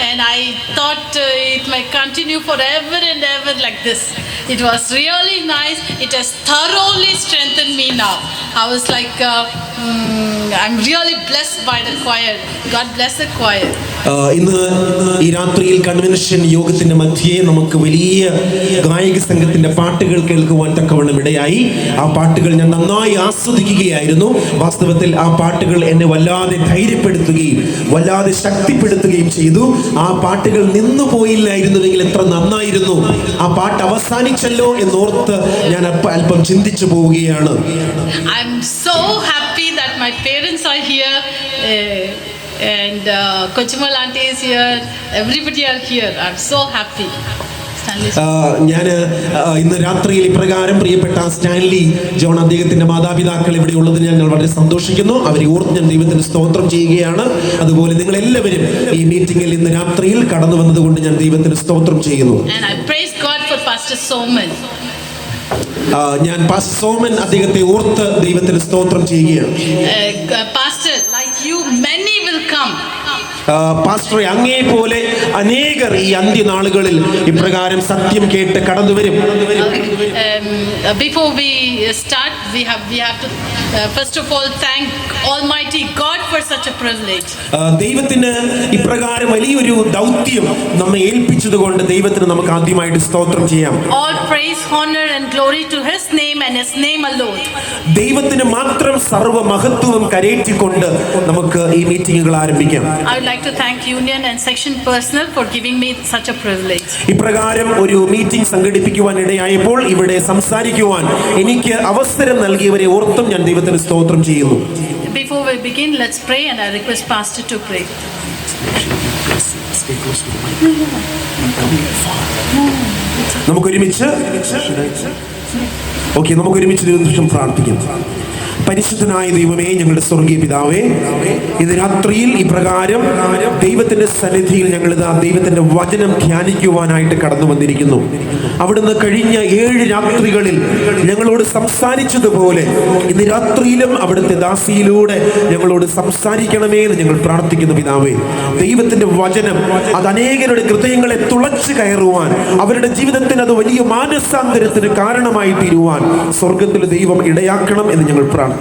and I thought it might continue forever and ever like this. It was really nice. It has thoroughly strengthened me now. I was like, I'm really blessed by the choir. God bless the choir. ഇന്ന് ഈ രാത്രിയിൽ convention യോഗത്തിന്റെ മധ്യേ നമുക്ക് വലിയ ഗായക സംഘത്തിന്റെ പാട്ടുകൾ കേൾക്കുവാൻ തക്കവണ്ണം ഇടയായി. ആ പാട്ടുകൾ ഞാൻ നന്നായി ആസ്വദിക്കുകയായിരുന്നു. വാസ്തവത്തിൽ ആ പാട്ടുകൾ എന്നെ വല്ലാതെ ധൈര്യപ്പെടുത്തുകയും വല്ലാതെ ശക്തിപ്പെടുത്തുകയും ചെയ്തു. ആ പാട്ടുകൾ നിന്നു പോയില്ലായിരുന്നുവെങ്കിൽ എത്ര നന്നായിരുന്നു. ആ പാട്ട് അവസാനിച്ചല്ലോ എന്നോർത്ത് ഞാൻ അല്പം ചിന്തിച്ചു പോവുകയാണ്. I'm so happy that my parents are here. And Kochumal auntie is here. Everybody are here. I'm so happy. ഞാൻ ഇന്ന് രാത്രിയിൽ ഇപ്രകാരം പ്രിയപ്പെട്ട സ്റ്റാൻലി ജോൺ അദ്ദേഹത്തിന്റെ മാതാപിതാക്കൾ ഇവിടെ ഉള്ളത് ഞങ്ങൾ വളരെ സന്തോഷിക്കുന്നു. അവരെ ഓർത്ത് ഞാൻ ദൈവത്തിന് സ്തോത്രം ചെയ്യുകയാണ്. അതുപോലെ നിങ്ങൾ എല്ലാവരും ഈ മീറ്റിംഗിൽ ഇന്ന് രാത്രിയിൽ കടന്നു വന്നതുകൊണ്ട് ഞാൻ ദൈവത്തിന് സ്തോത്രം ചെയ്യുന്നു. And I praise God for Pastor Soman. ഞാൻ പാസ്റ്റർ സോമൻ അദ്ദേഹത്തെ ഓർത്ത് ദൈവത്തിന് സ്തോത്രം ചെയ്യുകയാണ്. Pastor, like you, many will come. പാസ്റ്ററെ, അങ്ങേ പോലെ അനേകർ ഈ അന്ത്യനാളുകളിൽ ഇപ്രകാരം സത്യം കേട്ട് കടന്നു വരും. Before we start, we have to first of all thank Almighty God for such a privilege. ദൈവത്തിന് ഇപ്രകാരം വലിയൊരു ദൗത്യം നമ്മെ ഏൽപ്പിച്ചതുകൊണ്ട് ദൈവത്തിന് നമുക്ക് ആദ്യമായിട്ട് സ്തോത്രം ചെയ്യാം. All praise, honor and glory to his name and his name alone. ദൈവത്തിന് മാത്രം സർവ്വ മഹത്വവും കരേറ്റിക്കൊണ്ട് നമുക്ക് ഈ മീറ്റിംഗുകൾ ആരംഭിക്കാം. I would like to thank Union and Section personnel for giving me such a privilege. ഇപ്രകാരം ഒരു മീറ്റിംഗ് സംഘടിപ്പിക്കുവാൻ ഇടയായപ്പോൾ ഇവിടെ സംസാരിക്കുവാൻ എനിക്ക് അവസരം നൽകിയവരെ ഓർത്തും ഞാൻ ദൈവത്തിന് സ്തോത്രം ചെയ്യുന്നു. Before we begin, let's pray and I request Pastor to pray. നമുക്കൊരുമിച്ച് നിമിഷം പ്രാർത്ഥിക്കാം. പരിശുദ്ധനായ ദൈവമേ, ഞങ്ങളുടെ സ്വർഗീയ പിതാവേ, ഇത് രാത്രിയിൽ ഇപ്രകാരം ദൈവത്തിന്റെ സന്നിധിയിൽ ഞങ്ങൾ ദൈവത്തിന്റെ വചനം ധ്യാനിക്കുവാനായിട്ട് കടന്നു വന്നിരിക്കുന്നു. അവിടുന്ന് കഴിഞ്ഞ 7 രാത്രികളിൽ ഞങ്ങളോട് സംസാരിച്ചതുപോലെ ഇന്ന് രാത്രിയിലും അവിടുത്തെ ദാസിയിലൂടെ ഞങ്ങളോട് സംസാരിക്കണമേ എന്ന് ഞങ്ങൾ പ്രാർത്ഥിക്കുന്നു. പിതാവേ, ദൈവത്തിന്റെ വചനം അത് അനേകരുടെ ഹൃദയങ്ങളെ തുളച്ചു കയറുവാൻ, അവരുടെ ജീവിതത്തിൽ അത് വലിയ മാനസാന്തരത്തിന് കാരണമായി തീരുവാൻ സ്വർഗത്തിൽ ദൈവം ഇടയാക്കണം എന്ന് ഞങ്ങൾ പ്രാർത്ഥിക്കുന്നു.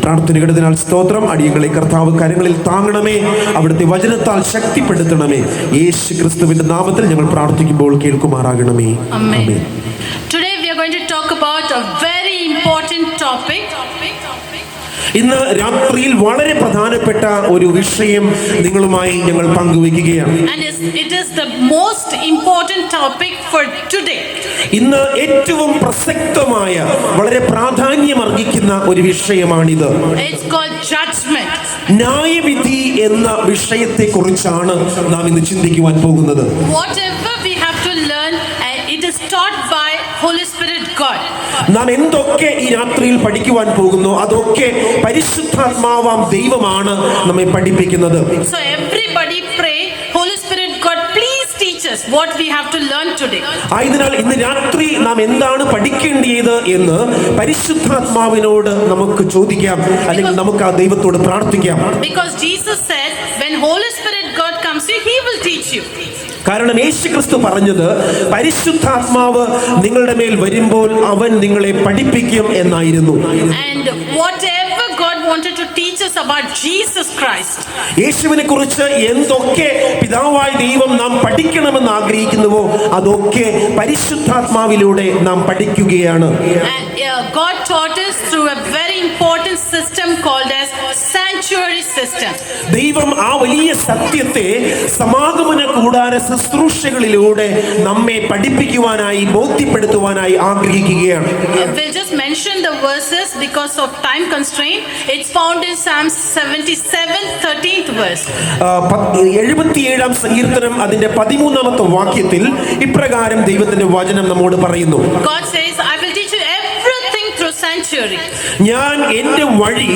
പ്രാർത്ഥനകളിൽ സ്തോത്രം. അടിയങ്ങളെ കർത്താവ് കരങ്ങളിൽ താങ്ങണമേ, അവിടുത്തെ വചനത്താൽ ശക്തിപ്പെടുത്തണമേ. യേശു ക്രിസ്തുവിന്റെ നാമത്തിൽ ഞങ്ങൾ പ്രാർത്ഥിക്കുമ്പോൾ കേൾക്കുമാറാകണമേ. Amen. Today we are going to talk about a very important topic. ഇന്ന് രാത്രിയിൽ വളരെ പ്രധാനപ്പെട്ട ഒരു വിഷയം നിങ്ങളുമായി ഞങ്ങൾ പങ്കുവയ്ക്കുകയാണ്. And it is the most important topic for today. ഇന്ന് ഏറ്റവും പ്രസക്തമായ വളരെ പ്രാധാന്യമർഹിക്കുന്ന ഒരു വിഷയമാണിത്. It's called judgment. ന്യായവിധി എന്ന വിഷയത്തെക്കുറിച്ചാണ് നാം ഇന്ന് ചിന്തിക്കുവാൻ പോകുന്നത്. Whatever we have to learn, it is taught by Holy Spirit God. നാം എന്തൊക്കെ ഈ രാത്രിയിൽ പഠിക്കുവാൻ പോകുന്നു അതൊക്കെ പരിശുദ്ധാത്മാവാം ദൈവമാണ് നമ്മെ പഠിപ്പിക്കുന്നത്. So everybody pray, Holy Spirit God, please teach us what we have to learn today. ആയതിനാൽ ഇന്ന് രാത്രി നാം എന്താണ് പഠിക്കേണ്ടത് എന്ന് പരിശുദ്ധാത്മാവിനോട് നമുക്ക് ചോദിക്കാം, അല്ലെങ്കിൽ നമുക്ക് ആ ദൈവത്തോട് പ്രാർത്ഥിക്കാം. Because Jesus said, when Holy Spirit God comes to you, he will teach you. കാരണം യേശുക്രിസ്തു പറഞ്ഞത് പരിശുദ്ധാത്മാവ് നിങ്ങളുടെ മേൽ വരുമ്പോൾ അവൻ നിങ്ങളെ പഠിപ്പിക്കും എന്നായിരുന്നു. And whatever God wanted to teach us about Jesus Christ, യേശുവിനെ കുറിച്ച് എന്തൊക്കെ പിതാവായ ദൈവം നാം പഠിക്കണമെന്ന് ആഗ്രഹിക്കുന്നുവോ അതൊക്കെ പരിശുദ്ധാത്മാവിലൂടെ നാം പഠിക്കുകയാണ്. and God taught us through a very important system called as sanctuary system. ദൈവം ആ വലിയ സത്യത്തെ സമാഗമന കൂടാര ശുശ്രൂഷകളിലൂടെ നമ്മെ പഠിപ്പിക്കുവാനായി ബോധ്യപ്പെടുത്തുവാനായി ആഗ്രഹിക്കുകയാണ്. We'll just mention the verses because of time constraint. It's found in Psalm 77, 13th verse. 77-ാം സങ്കീർത്തനം അതിന്റെ 13-ാമത്തെ വാക്യത്തിൽ ഇപ്രകാരം ദൈവത്തിന്റെ വചനം നമ്മോട് പറയുന്നു. God says, I will teach you everything through sanctuary. ഞാൻ എന്റെ വഴി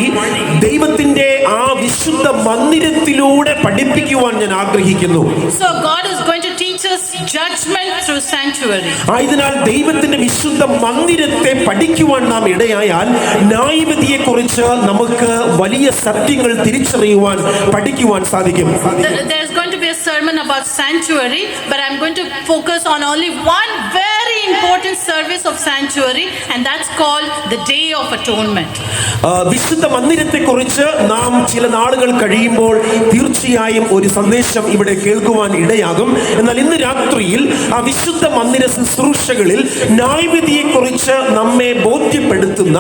ദൈവത്തിന്റെ ആ വിശുദ്ധ മന്ദിരത്തിലൂടെ പഠിപ്പിക്കുവാൻ ഞാൻ ആഗ്രഹിക്കുന്നു. So God is going to teach us judgment through sanctuary. ആയതിനാൽ ദൈവത്തിന്റെ വിശുദ്ധ മന്ദിരത്തെ പഠിക്കുവാൻ നാം ഇടയായാൽ ന്യായവിധിയെ കുറിച്ച് നമുക്ക് വലിയ സത്യങ്ങൾ തിരിച്ചറിയുവാൻ പഠിക്കുവാൻ സാധിക്കും. There's going to be a a sermon about sanctuary, but I'm going to focus on only one very important service of sanctuary, and that's called the Day of Atonement. വിശുദ്ധ മന്ദിരത്തെ കുറിച്ച് നാം ചില നാളുകൾ കഴിയുമ്പോൾ തീർച്ചയായും ഒരു സന്ദേശം ഇവിടെ കേൾക്കുവാൻ ഇടയാകും. എന്നാൽ ഇന്ന് രാത്രിയിൽ ആ വിശുദ്ധ മന്ദിര ശുശ്രൂഷകളിൽ ന്യായവിധിയെ കുറിച്ച് നമ്മെ ബോധ്യപ്പെടുത്തുന്ന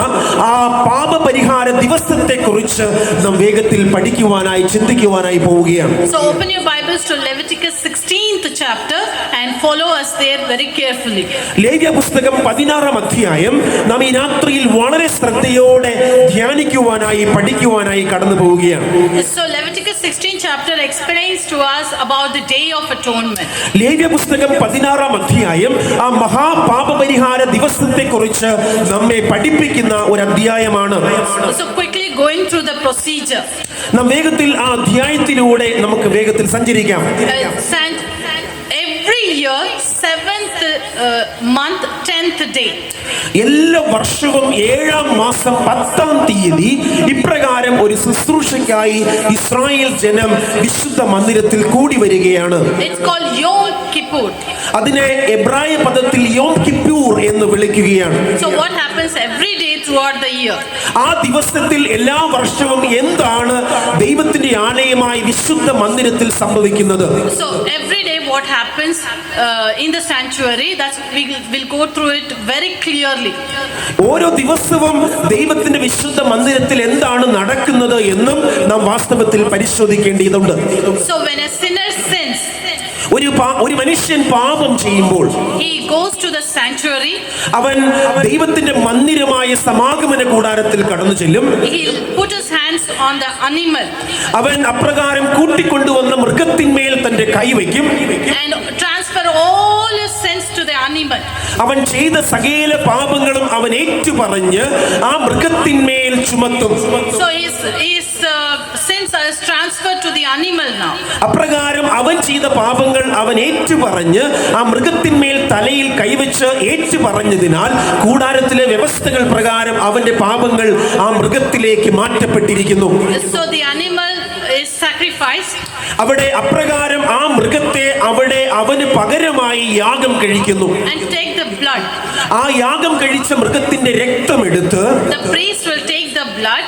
ആ പാപപരിഹാര ദിവസത്തെ കുറിച്ച് നാം വേഗത്തിൽ പഠിക്കുവാനായി ചിന്തിക്കുവാനായി പോവുകയാണ്. So open your Bibles to Leviticus 16th chapter and follow us there very carefully. ലേവ്യ പുസ്തകം 16-ാം അധ്യായം നാം ഈ രാത്രിയിൽ വളരെ ശ്രദ്ധയോടെ ധ്യാനിക്കുവാനായി പഠിക്കുവാനായി കടന്നു പോവുകയാണ്. So Leviticus 16th chapter explains to us about the Day of Atonement. ലേവ്യ പുസ്തകം 16-ാം അധ്യായം ആ മഹാപാപപരിഹാര ദിവസത്തെ കുറിച്ച് നമ്മെ പഠിപ്പിക്കുന്ന ഒരു അധ്യായമാണ്. So quickly going through the procedure. നാം വേഗത്തിൽ ആ അധ്യായത്തിലൂടെ നമുക്ക് വേഗത്തിൽ സഞ്ചരിക്കാം. Every year 7th month 10th day. എല്ലാ വർഷവും 7-ാം മാസം 10-ാം തീയതി ഇപ്രകാരം ഒരു ശുശ്രൂഷയ്ക്കായി ഇസ്രായേൽ ജനം വിശുദ്ധ മന്ദിരത്തിൽ കൂടി വരികയാണ്. It's called Yom Kippur. അതിനെ എബ്രായ പദത്തിൽ യോം കിപ്പൂർ എന്ന് വിളിക്കുകയാണ്. So what happens every day throughout the year? ആ ദിവസത്തിൽ എല്ലാ വർഷവും എന്താണ് ദൈവത്തിന്റെ ആലയമായി വിശുദ്ധ മന്ദിരത്തിൽ സംഭവിക്കുന്നത്? So every day what happens in the sanctuary, that's we'll go through it very clearly. ഓരോ ദിവസവും ദൈവത്തിന്റെ വിശുദ്ധ മന്ദിരത്തിൽ എന്താണ് നടക്കുന്നത് എന്നും നാം വാസ്തവത്തിൽ പരിശോധിക്കേണ്ടതുണ്ട്. So when a sinner sins, ഒരു മനുഷ്യൻ പാപം ചെയ്യുമ്പോൾ he goes to the sanctuary, അവൻ ദൈവത്തിന്റെ മന്ദിരമായ സമാഗമന കൂടാരത്തിൽ കടന്നു ചെല്ലും. he'll put his hands on the animal, അവൻ അപ്രകാരം കൂട്ടിക്കൊണ്ടുവന്ന മൃഗത്തിന്മേൽ തന്റെ കൈവയ്ക്കും and transfer all his sins to the animal. അവൻ ചെയ്ത സകല പാപങ്ങളും അവൻ ഏറ്റുപറഞ്ഞ് ആ മൃഗത്തിന്മേൽ ചുമത്തും. So his sins are transferred to the animal now. അപ്രകാരം അവൻ ചെയ്ത പാപങ്ങൾ അവൻ ഏറ്റുപറഞ്ഞ് ആ മൃഗത്തിന്മേൽ തലയിൽ കൈവച്ച് ഏറ്റുപറഞ്ഞതിനാൽ കൂടാരത്തിലെ വ്യവസ്ഥകൾ പ്രകാരം അവന്റെ പാപങ്ങൾ ആ മൃഗത്തിലേക്ക് മാറ്റപ്പെട്ടിരിക്കുന്നു. So the animal is sacrificed. അവിടെ അപ്രകാരം ആ മൃഗത്തെ അവിടെ അവന് പകരമായി യാഗം കഴിക്കുന്നു. And take the blood. ആ യാഗം കഴിച്ച മൃഗത്തിന്റെ രക്തം എടുത്ത് The priest will take the blood.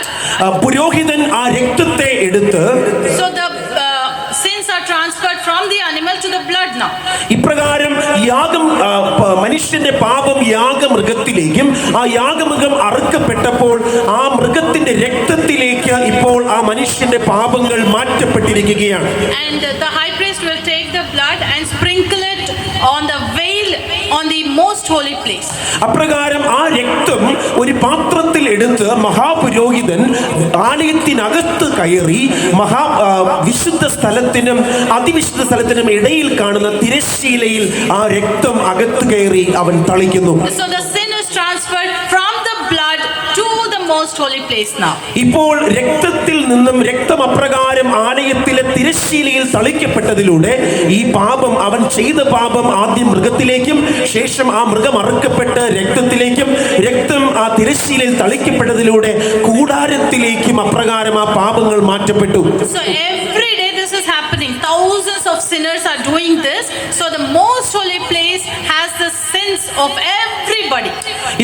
പുരോഹിതൻ ആ രക്തത്തെ എടുത്ത് So the sins are transferred from the animal to the blood now. ഇപ്രകാരം യാഗം മനുഷ്യന്റെ പാപം യാഗമൃഗത്തിലേക്കും ആ യാഗമൃഗം അറുക്കപ്പെട്ടപ്പോൾ ആ മൃഗത്തിന്റെ രക്തത്തിലേക്ക് ഇപ്പോൾ ആ മനുഷ്യന്റെ പാപങ്ങൾ മാറ്റപ്പെട്ടിരിക്കുകയാണ്. And the high priest will take the blood and sprinkle it on the veil on the most holy place. അപ്രകാരം ആ രക്തം ഒരു പാത്രത്തിൽ എടുത്ത് മഹാപുരോഹിതൻ ആലയത്തിനകത്ത് കയറി വിശുദ്ധ സ്ഥലത്തിനും അതിവിശുദ്ധ സ്ഥലത്തിനും ഇടയിൽ കാണുന്ന തിരശ്ശീലയിൽ ആ രക്തം അകത്ത് കയറി അവൻ തളിക്കുന്നു. So the sin is transferred from the blood to the most holy place now. ഇപ്പോൾ രക്തത്തിൽ നിന്നും രക്തം അപ്രകാരം ആലയത്തിലെ തിരശ്ശീലയിൽ തളിക്കപ്പെട്ടതിലൂടെ ഈ പാപം അവൻ ചെയ്ത പാപം ആദ്യം മൃഗത്തിലേക്കും ശേഷം ആ മൃഗം അറുക്കപ്പെട്ട് രക്തത്തിലേക്കും രക്തം ആ തിരശ്ശീലയിൽ തളിക്കപ്പെട്ടതിലൂടെ കൂടാരത്തിലേക്കും അപ്രകാരം ആ പാപങ്ങൾ മാറ്റപ്പെട്ടു. So every day this is happening. Thousands of sinners are doing this. So the most holy place has the sins of everybody.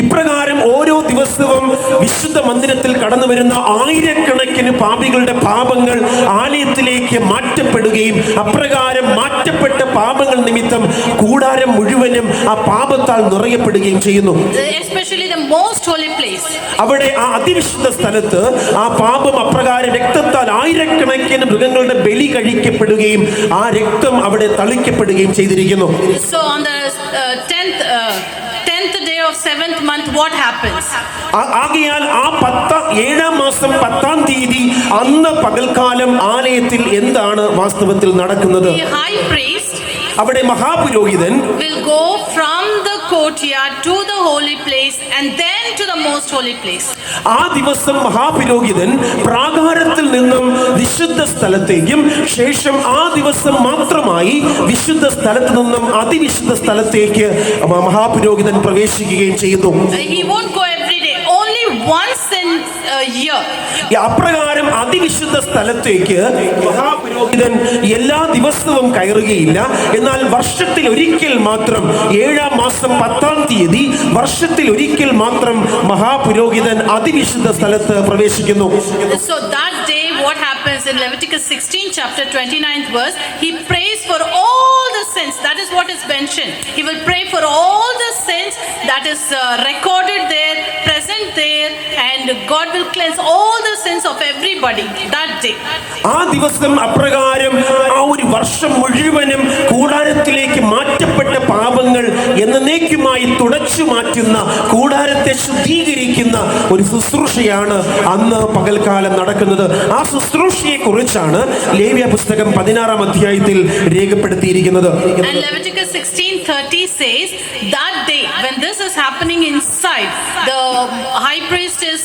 ഇപ്രകാരം ഓരോ ദിവസവും വിശുദ്ധ മന്ദിരത്തിൽ കടന്നു വരുന്ന ആയിരക്കണക്കിന് പാപികളുടെ പാപങ്ങൾ ആലയത്തിലേക്ക് മാറ്റപ്പെടുകയും അപ്രകാരം മാറ്റപ്പെട്ട പാപങ്ങൾ നിമിത്തം കൂടാരം മുഴുവനും ആ പാപത്താൽ നിറയപ്പെടുകയും ചെയ്യുന്നു. Especially the most holy place. അവിടെ ആ അതിവിശുദ്ധ സ്ഥലത്ത് ആ പാപം അപ്രകാരം രക്തത്താൽ ആയിരക്കണക്കിന് മൃഗങ്ങളുടെ ബലി കഴിക്കപ്പെടുകയും ആ രക്തം അവിടെ തളിക്കപ്പെടുകയും ചെയ്തിരിക്കുന്നു. So on the 10th day of 7th month, what happens? ആകയാൽ ആ 7-ാം മാസം 10-ാം തീയതി അന്ന് പകൽക്കാലം ആലയത്തിൽ എന്താണ് വാസ്തവത്തിൽ നടക്കുന്നത്? The high priest അവിടെ മഹാപുരോഹിതൻ will go from the courtyard to the holy place and then to the most holy place. ആ ദിവസം മഹാപുരോഹിതൻ പ്രാകാരത്തിൽ നിന്നും വിശുദ്ധ സ്ഥലത്തേക്കും ശേഷം ആ ദിവസം മാത്രമായി വിശുദ്ധ സ്ഥലത്ത് നിന്നും അതിവിശുദ്ധ സ്ഥലത്തേക്ക് മഹാപുരോഹിതൻ പ്രവേശിക്കുകയും ചെയ്യുന്നു. He won't go every day. Only once in a year. അപ്രകാരം അതിവിശുദ്ധ സ്ഥലത്തേക്ക് മഹാപുരോഹിതൻ എല്ലാ ദിവസവും കയറുകയില്ല. എന്നാൽ വർഷത്തിൽ ഒരിക്കൽ മാത്രം 7-ാം മാസം 10-ാം തീയതി വർഷത്തിൽ ഒരിക്കൽ മാത്രം മഹാപുരോഹിതൻ അതിവിശുദ്ധ സ്ഥലത്ത് പ്രവേശിക്കുന്നു. So that day what happens in Leviticus 16 chapter 29th verse, he prays for all the sins. That is what is mentioned. He will pray for all the sins that is recorded there, present there, and God will cleanse all the sins of everybody that day. ആ ദിവസം അപ്രകാരം ആ ഒരു വർഷം മുഴുവനും കൂടാരത്തിലേക്ക് മാറ്റപ്പെട്ട പാപങ്ങൾ എന്നേക്കുമായി തുടച്ചു മാറ്റുന്ന, കൂടാരത്തെ ശുദ്ധീകരിക്കുന്ന ഒരു ശുശ്രൂഷയാണ് അന്ന് പകൽക്കാലം നടക്കുന്നത്. ആ ശുശ്രൂഷയെ കുറിച്ചാണ് ലേവ്യ പുസ്തകം 16-ാം അധ്യായത്തിൽ രേഖപ്പെടുത്തിയിരിക്കുന്നത്. And Leviticus 16:30 says that day when this is happening inside, the high priest is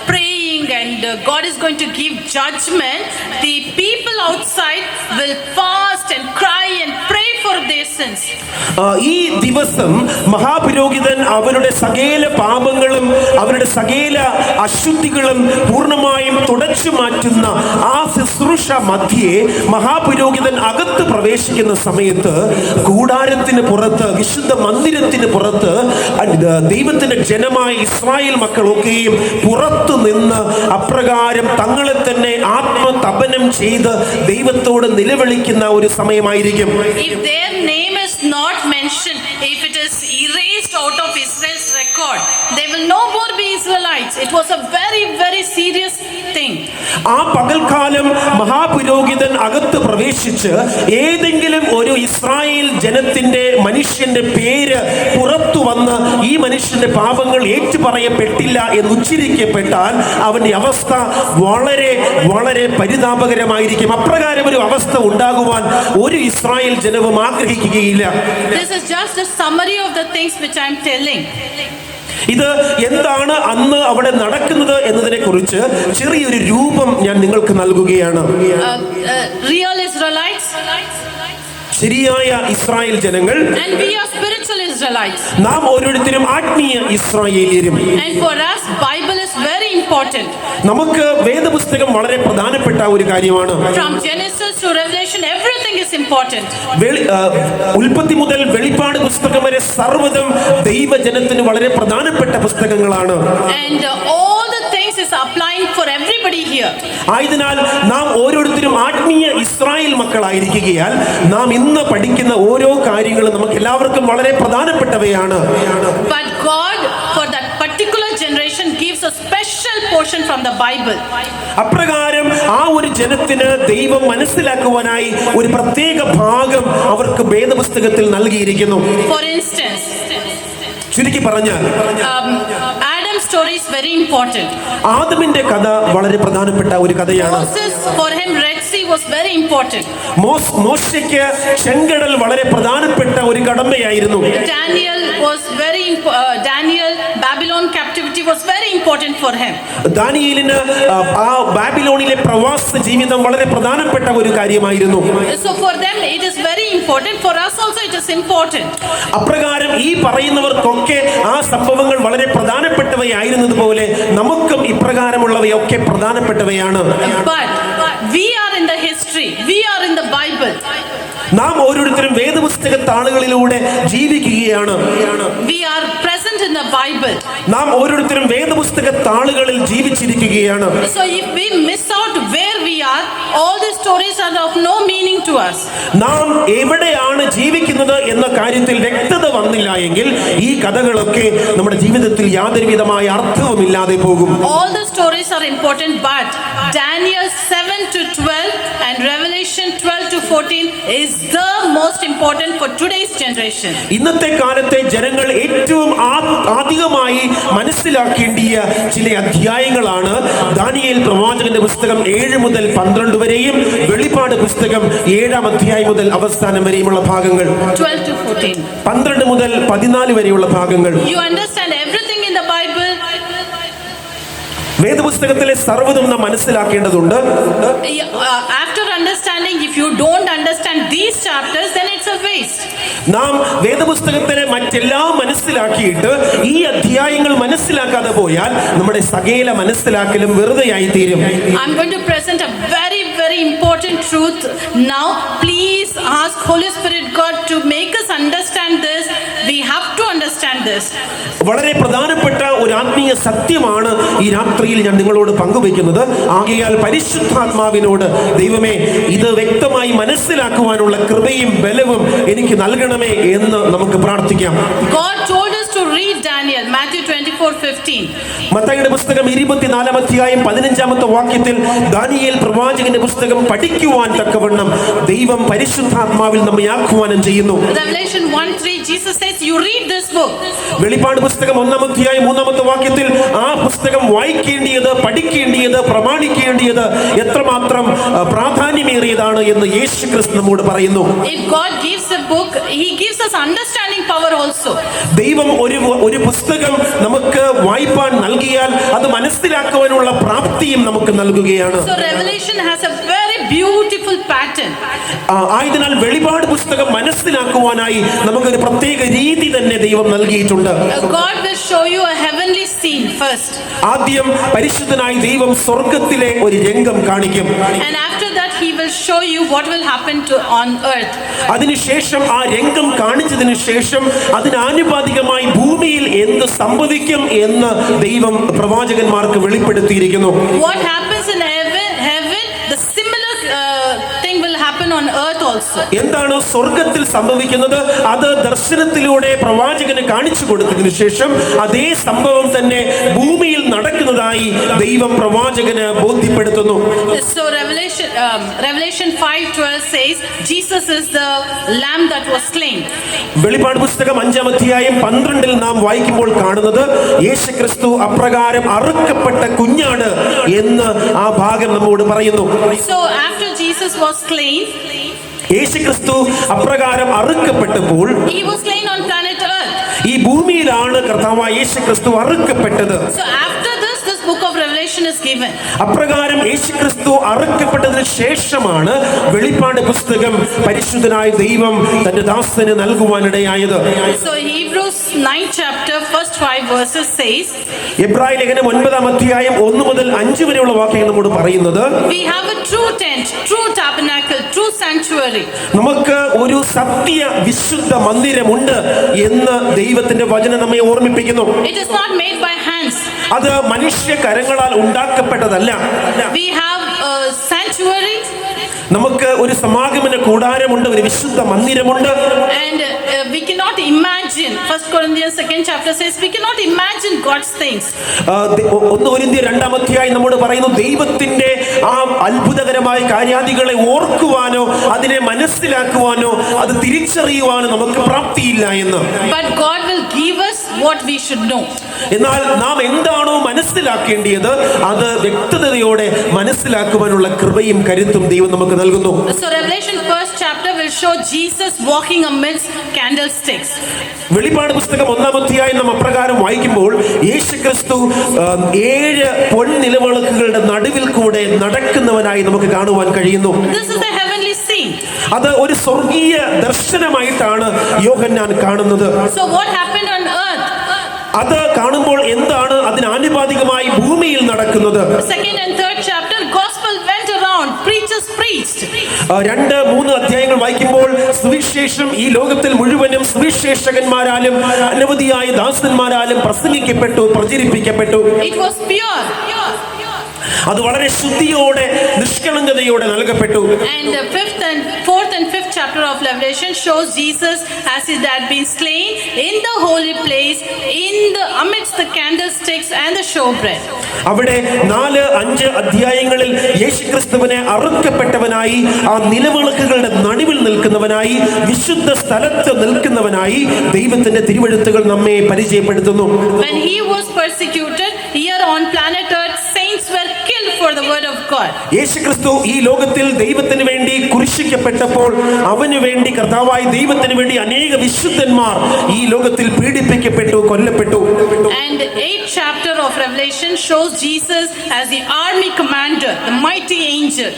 praying and God is going to give judgment. The people outside will fast and cry and pray for their sins. ഈ ദിവസം മഹാപുരോഹിതൻ അവരുടെ സകല പാപങ്ങളും അവരുടെ സകല അശുദ്ധികളും പൂർണ്ണമായും തുടച്ചു മാറ്റുന്ന ആ ശുശ്രൂഷ മധ്യേ മഹാപുരോഹിതൻ അകത്ത് പ്രവേശിക്കുന്ന സമയത്ത് കൂടാരത്തിന് പുറത്ത്, വിശുദ്ധ മന്ദിരത്തിന് പുറത്ത് ദൈവത്തിന്റെ ജനമായ ഇസ്രായേൽ മക്കളൊക്കെയും പുറത്തു നിന്ന് അപ്രകാരം തങ്ങളെ തന്നെ ആത്മതപനം ചെയ്ത് ദൈവത്തോട് നിലവിളിക്കുന്ന ഒരു സമയമായിരിക്കും. If their name is not mentioned, if it is erased out of Israel's record, they will no more be Israelites. It was a very, very serious thing. ആ പകൽക്കാലം മഹാപുരോഹിതൻ അകത്ത് പ്രവേശിച്ച് ഏതെങ്കിലും ഒരു ഇസ്രായേൽ ജനത്തിന്റെ മനുഷ്യന്റെ പേര് പുറത്തു വന്ന് ഈ മനുഷ്യന്റെ പാപങ്ങൾ ഏറ്റുപറയപ്പെട്ടില്ല എന്ന് ഉച്ചരിക്കപ്പെട്ടാൽ അവന്റെ അവസ്ഥ വളരെ വളരെ പരിതാപകരമായിരിക്കും. അപ്രകാരം ഒരു അവസ്ഥ ഉണ്ടാകുവാൻ ഒരു ഇസ്രായേൽ ജനവും ആഗ്രഹിക്കുകയില്ല. This is just a summary of the things which I am telling. ഇത് എന്താണ് അന്ന് അവിടെ നടക്കുന്നത് എന്നതിനെ കുറിച്ച് ചെറിയൊരു രൂപം ഞാൻ നിങ്ങൾക്ക് നൽകുകയാണ്. Real Israelites, ശരിയായ ഇസ്രായേൽ ജനങ്ങൾ, and we are spiritual Israelites. നാം ഓരോരുത്തരും ആത്മീയ ഇസ്രായേലിയരും. And for us Bible is very important. നമുക്ക് വേദപുസ്തകം വളരെ പ്രധാനപ്പെട്ട ഒരു കാര്യമാണ്. From Genesis to Revelation everything is important. ഉൽപ്പത്തി മുതൽ വെളിപ്പാട് പുസ്തകം വരെ സർവ്വതും ദൈവജനത്തിന് വളരെ പ്രധാനപ്പെട്ട പുസ്തകങ്ങളാണ്. And all the things is applying for everybody here. ആയതിനാൽ നാം ഓരോരുത്തരും ആത്മീയ ഇസ്രായേൽ മക്കളായിരിക്കുകയാൽ നാം ഇന്ന് പഠിക്കുന്ന ഓരോ കാര്യങ്ങളും നമുക്ക് എല്ലാവർക്കും വളരെ പ്രധാനപ്പെട്ടവയാണ്. But God for that particular generation gives a special portion from the Bible. അപ്രകാരം ആ ഒരു ജനത്തിന് ദൈവം മനസ്സിലാക്കുവാനായി ഒരു പ്രത്യേക ഭാഗം അവർക്ക് വേദപുസ്തകത്തിൽ നൽകിയിരിക്കുന്നു. For instance, ചുരുക്കി പറഞ്ഞാൽ Adam's story is very important. ആദമിന്റെ കഥ വളരെ പ്രധാനപ്പെട്ട ഒരു കഥയാണ്. Moses, for him Red Sea was very important. മോശയ്ക്ക് ചെങ്കടൽ വളരെ പ്രധാനപ്പെട്ട ഒരു കടമ്പയായിരുന്നു. Daniel Babylon captivity was very important for him. ദാനിയേലിന് ആ ബാബിലോണിലെ പ്രവാസ ജീവിതം വളരെ പ്രധാനപ്പെട്ട ഒരു കാര്യമായിരുന്നു. So for them it is very important. For us also it is important. അപ്രകാരം ഈ പറയുന്നവർക്കൊക്കെ ആ സംഭവങ്ങൾ വളരെ പ്രധാനപ്പെട്ടവയായിരുന്നതുപോലെ നമുക്കും ഇപ്രകാരമുള്ളവയൊക്കെ പ്രധാനപ്പെട്ടവയാണ്. But we are in the history. We are in the Bible. നാം ഓരോരുത്തരും വേദപുസ്തക താളുകളിലൂടെ ജീവിക്കുകയാണ്. We are present in the Bible. നാം ഓരോരുത്തരും വേദപുസ്തക താളുകളിൽ ജീവിച്ചിരിക്കുകയാണ്. So if we miss out where we are, all the stories are of no meaning to us. നാം എവിടെയാണ് ജീവിക്കുന്നത് എന്ന കാര്യത്തിൽ വ്യക്തത വന്നില്ല എങ്കിൽ ഈ കഥകളൊക്കെ നമ്മുടെ ജീവിതത്തിൽ യാതൊരു വിധമായ അർത്ഥവുമില്ലാതെ പോകും. All the stories are important, but Daniel 7 to 12 and Revelation 12 to 14 is the most important for today's generation. ഇന്നത്തെ കാലത്തെ ജനങ്ങൾ ഏറ്റവും അധികമായി മനസ്സിലാക്കേണ്ടിയ ചില അധ്യായങ്ങളാണ് ദാനിയേൽ പ്രവാചകന്റെ പുസ്തകം 7 മുതൽ 12 വരെയും വെളിപ്പാട് പുസ്തകം 7-ാം അധ്യായം മുതൽ അവസാനം വരെയുമുള്ള ഭാഗങ്ങൾ. 12 to 14. 12 മുതൽ 14 വരെയുള്ള ഭാഗങ്ങൾ. You understand everything in the Bible? വേദപുസ്തകത്തിലെ സർവ്വതും നാം മനസ്സിലാക്കേണ്ടതുണ്ട്. After understanding, if you don't understand these chapters, then it's a waste. നാം വേദപുസ്തകത്തിലെ മറ്റെല്ലാം മനസ്സിലാക്കിയിട്ട് ഈ അധ്യായങ്ങൾ മനസ്സിലാക്കാതെ പോയാൽ നമ്മുടെ സകല മനസ്സിലാക്കലും വെറുതെയായി തീരും. I'm going to present a very, very important truth now. Please ask Holy Spirit God to make us understand this. We have to understand this. വളരെ പ്രധാനപ്പെട്ട ഒരു ആത്മീയ സത്യമാണ് ഈ രാത്രിയിൽ ഞാൻ നിങ്ങളോട് പങ്കുവയ്ക്കുന്നത്. ആകയാൽ പരിശുദ്ധാത്മാവിനോട് ദൈവമേ ഇത് വ്യക്തമായി മനസ്സിലാക്കുവാനുള്ള കൃപയും ബലവും എനിക്ക് നൽകണമേ എന്ന് നമുക്ക് പ്രാർത്ഥിക്കാം. God told us to read Daniel, Matthew 24:15. മത്തായിയുടെ പുസ്തകം 24-ാം അധ്യായം 15-ാമത്തെ വാക്യത്തിൽ ദാനിയേൽ പ്രവാചകന്റെ പുസ്തകം പഠിക്കുവാൻ തക്കവണ്ണം ദൈവം പരിശുദ്ധാത്മാവിൽ നമ്മെ ആഹ്വാനം ചെയ്യുന്നു. Revelation 1:3, Jesus says, you read this book. വെളിപ്പാട് പുസ്തകം 1-ാം അധ്യായം 3-ാമത്തെ വാക്യത്തിൽ ആ പുസ്തകം വായിക്കേണ്ടിയത്, പഠിക്കേണ്ടിയത്, പ്രമാണിക്കേണ്ടിയത് എത്രമാത്രം പ്രാധാന്യമേറിയതാണ് എന്ന് യേശു ക്രിസ്തു നമ്മോട് പറയുന്നു. If God gives a book, he gives us understanding power also. ദൈവം ഒരു പുസ്തകം നമുക്ക് വായിപ്പാൻ നൽകിയാൽ അത് മനസ്സിലാക്കുവാനുള്ള പ്രാപ്തിയും നമുക്ക് നൽകുകയാണ്. So Revelation has a very beautiful pattern. ആയതിനാൽ വെളിപാട് പുസ്തകം മനസ്സിലാക്കുവാനായി നമുക്കൊരു പ്രത്യേക രീതി തന്നെ ദൈവം നൽകിയിട്ടുണ്ട്. God will show you a heavenly scene first. ആദ്യം പരിശുദ്ധനായ ദൈവം സ്വർഗ്ഗത്തിലെ ഒരു രംഗം കാണിക്കും. And after that he will show you what will happen on earth. അതിനുശേഷം ആ രംഗം കാണിച്ചതിനു ശേഷം അതിനാനുപാതികമായി ഭൂമിയിൽ എന്ത് സംഭവിക്കും എന്ന് ദൈവം പ്രവാചകന്മാർക്ക് വെളിപ്പെടുത്തിയിരിക്കുന്നു. What happens in heaven, the similar thing will happen on earth also. എന്താണ് സ്വർഗ്ഗത്തിൽ സംഭവിക്കുന്നത് അത് ദർശനത്തിലൂടെ പ്രവാചകന് കാണിച്ചു കൊടുത്തതിനു ശേഷം അതേ സംഭവം തന്നെ ഭൂമിയിൽ നടക്കുന്നതായി ദൈവം പ്രവാചകന് ബോധ്യപ്പെടുത്തുന്നു. So Revelation 5:12 says Jesus is the lamb that was slain. വെളിപ്പാട് പുസ്തകം 5-ാം അധ്യായം 12-ൽ നാം വായിക്കുമ്പോൾ കാണുന്നത് യേശുക്രിസ്തു അപ്രകാരം അറുക്കപ്പെട്ട കുഞ്ഞാണ് എന്ന് ആ ഭാഗം നമ്മോട് പറയുന്നു. So after Jesus was slain, യേശുക്രിസ്തു അപ്രകാരം അറുക്കപ്പെട്ടപ്പോൾ he was slain on planet earth. ഈ ഭൂമിയിലാണ് കർത്താവായ യേശുക്രിസ്തു അറുക്കപ്പെട്ടത്. So after this book of Revelation is given. അപ്രകാരം യേശുക്രിസ്തു അറുക്കപ്പെട്ടതിന് ശേഷമാണ് വെളിപ്പാട് പുസ്തകം പരിശുദ്ധനായ ദൈവം തന്റെ ദാസന് നൽകുവാനിടയായത്. So Hebrews 9th chapter first 5 verses says, എബ്രായ ലേഖനം 9-ാം അധ്യായം 1 മുതൽ 5 വരെയുള്ള വാക്യങ്ങൾ നമ്മോട് പറയുന്നത്, we have a true tent, true tabernacle, true sanctuary. നമുക്ക് ഒരു സത്യ വിശുദ്ധ മന്ദിരമുണ്ട് എന്ന് ദൈവത്തിന്റെ വചനം നമ്മെ ഓർമ്മിപ്പിക്കുന്നു. It is not made by hands. അത് മനുഷ്യ കരങ്ങളാൽ ഉണ്ടാക്കപ്പെട്ടതല്ല. We have a sanctuary. നമുക്ക് ഒരു സമാഗമന കൂടാരമുണ്ട്, ഒരു വിശുദ്ധ മന്ദിരമുണ്ട്. And we cannot imagine. 1 Corinthians 2nd chapter says we cannot imagine God's things. 1 കൊരിന്ത്യർ 2-ാം അധ്യായം നമ്മോട് പറയുന്നു ദൈവത്തിന്റെ ആ അത്ഭുതകരമായ കാര്യാദികളെ ഓർക്കുവാനോ അതിനെ മനസ്സിലാക്കുവാനോ അത് തിരിച്ചറിയുവാനോ നമുക്ക് പ്രാപ്തിയില്ല എന്ന്. But God will give us what we should know. എന്നാൽ നാം എന്താണോ മനസ്സിലാക്കേണ്ടത് അത് വ്യക്തതയോടെ മനസ്സിലാക്കുവാനുള്ള കൃപയും കരുത്തും ദൈവം നമുക്ക് നൽകുന്നു. So Revelation 1st chapter will show Jesus walking amidst candlesticks. വെളിപ്പാട് പുസ്തകം 1-ാം അധ്യായം നാം അപ്രകാരം വായിക്കുമ്പോൾ യേശുക്രിസ്തു 7 പൊൻനിലവിളക്കുകളുടെ നടുവിൽ കൂടെ നടക്കുന്നവനായി നമുക്ക് കാണുവാൻ കഴിയുന്നു. This is the heavenly scene. അത് ഒരു സ്വർഗീയ ദർശനമായിട്ടാണ് യോഹന്നാൻ കാണുന്നത്. So what happened on earth? അത് കാണുമ്പോൾ എന്താണ് അതിനാനുപാതികമായി ഭൂമിയിൽ നടക്കുന്നത്? 2nd and 3rd chapter, gospel went around, preachers preached. 2-3 അധ്യായങ്ങൾ വായിക്കുമ്പോൾ സുവിശേഷം ഈ ലോകത്തിൽ മുഴുവനും സുവിശേഷകന്മാരാലും അനവധിയായ ദാസന്മാരാലും പ്രസംഗിക്കപ്പെട്ടു, പ്രചരിപ്പിക്കപ്പെട്ടു. It was pure. അത് വളരെ ശുദ്ധിയോടെ നിഷ്കളങ്കതയോടെ നൽകപ്പെട്ടു. And the 4th and 5th chapter of Revelation shows Jesus as he had been slain in the holy place, amidst the candlesticks and the showbread. അവിടെ 4-5 അധ്യായങ്ങളിൽ യേശുക്രിസ്തുവിനെ അറുക്കപ്പെട്ടവനായി ആ നിലവിളക്കുകളുടെ നടുവിൽ നിൽക്കുന്നവനായി വിശുദ്ധ സ്ഥലത്ത് നിൽക്കുന്നവനായി ദൈവത്തിന്റെ തിരുവെഴുത്തുകൾ നമ്മെ പരിചയപ്പെടുത്തുന്നു. When he was persecuted here on planet earth, saints were killed for for the word of God. യേശുക്രിസ്തു ഈ ലോകത്തിൽ ദൈവത്തിന് വേണ്ടി കുരിശിക്കപ്പെട്ടപ്പോൾ അവന് വേണ്ടി കർത്താവായ ദൈവത്തിന് വേണ്ടി അനേക വിശുദ്ധന്മാർ ഈ ലോകത്തിൽ പീഡിപ്പിക്കപ്പെട്ടു, കൊല്ലപ്പെട്ടു. And the 8th chapter of Revelation shows Jesus as the army commander, the mighty angel.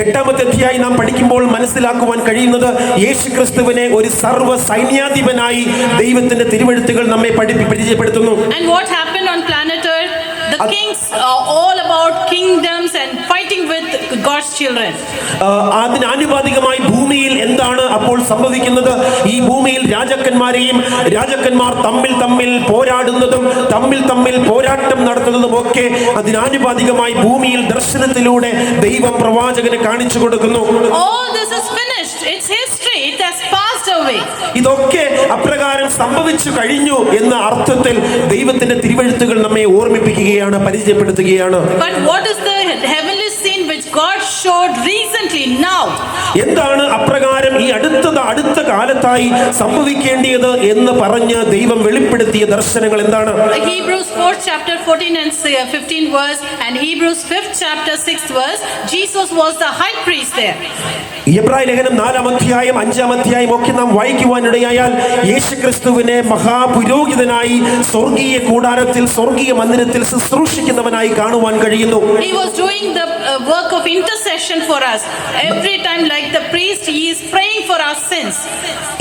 8ാമത്തെ അധ്യായം നാം പഠിക്കുമ്പോൾ മനസ്സിലാക്കുവാൻ കഴിയുന്നത് യേശുക്രിസ്തുവിനെ ഒരു സർവ്വ സൈന്യാധിപനായി ദൈവത്തിന്റെ തിരുവെഴുത്തുകൾ നമ്മെ പരിചയപ്പെടുത്തുന്നു. And what happened on planet Earth? The kings are all about kingdoms and fighting with God's children. അതിന് ആനുപാതികമായി ഭൂമിയിൽ എന്താണ് അപ്പോൾ സംഭവിക്കുന്നത്? ഈ ഭൂമിയിൽ രാജാക്കന്മാർ തമ്മിൽ പോരാടുന്നതും തമ്മിൽ പോരാട്ടം നടത്തുന്നതും ഒക്കെ അതിനാനുപാതികമായി ഭൂമിയിൽ ദർശനത്തിലൂടെ ദൈവം പ്രവാചകന് കാണിച്ചു കൊടുക്കുന്നു. All this is finished. It's history. It has passed away. ഇതൊക്കെ അപ്രകാരം സംഭവിച്ചു കഴിഞ്ഞു എന്ന അർത്ഥത്തിൽ ദൈവത്തിന്റെ തിരുവെഴുത്തുകൾ നമ്മെ ഓർമ്മിപ്പിക്കുകയാണ്, പരിചയപ്പെടുത്തുകയാണ്. But what is the heavenly scene which God showed recently now? എന്താണ് അപ്രകാരം ഈ അടുത്ത കാലത്തായി സംഭവിക്കേണ്ടത് എന്ന് പറഞ്ഞ് ദൈവം വെളിപ്പെടുത്തിയ ദർശനങ്ങൾ എന്താണ്? Hebrews 4th chapter 14 and 15 verse and Hebrews 5th chapter 6th verse, Jesus was the high priest there. എബ്രായ ലേഖനം 4ാം അധ്യായം 5ാം അധ്യായം ഒക്കെ നാം വായിക്കുവാനിടയായാൽ യേശുക്രിസ്തുവിനെ മഹാപുരോഹിതനായി സ്വർഗീയ കൂടാരത്തിൽ, സ്വർഗീയ മന്ദിരത്തിൽ ശുശ്രൂഷിക്കുന്നവനായി കാണുവാൻ കഴിയുന്നു. He was doing the work of intercession for us. Every time like the priest, he is praying for our sins.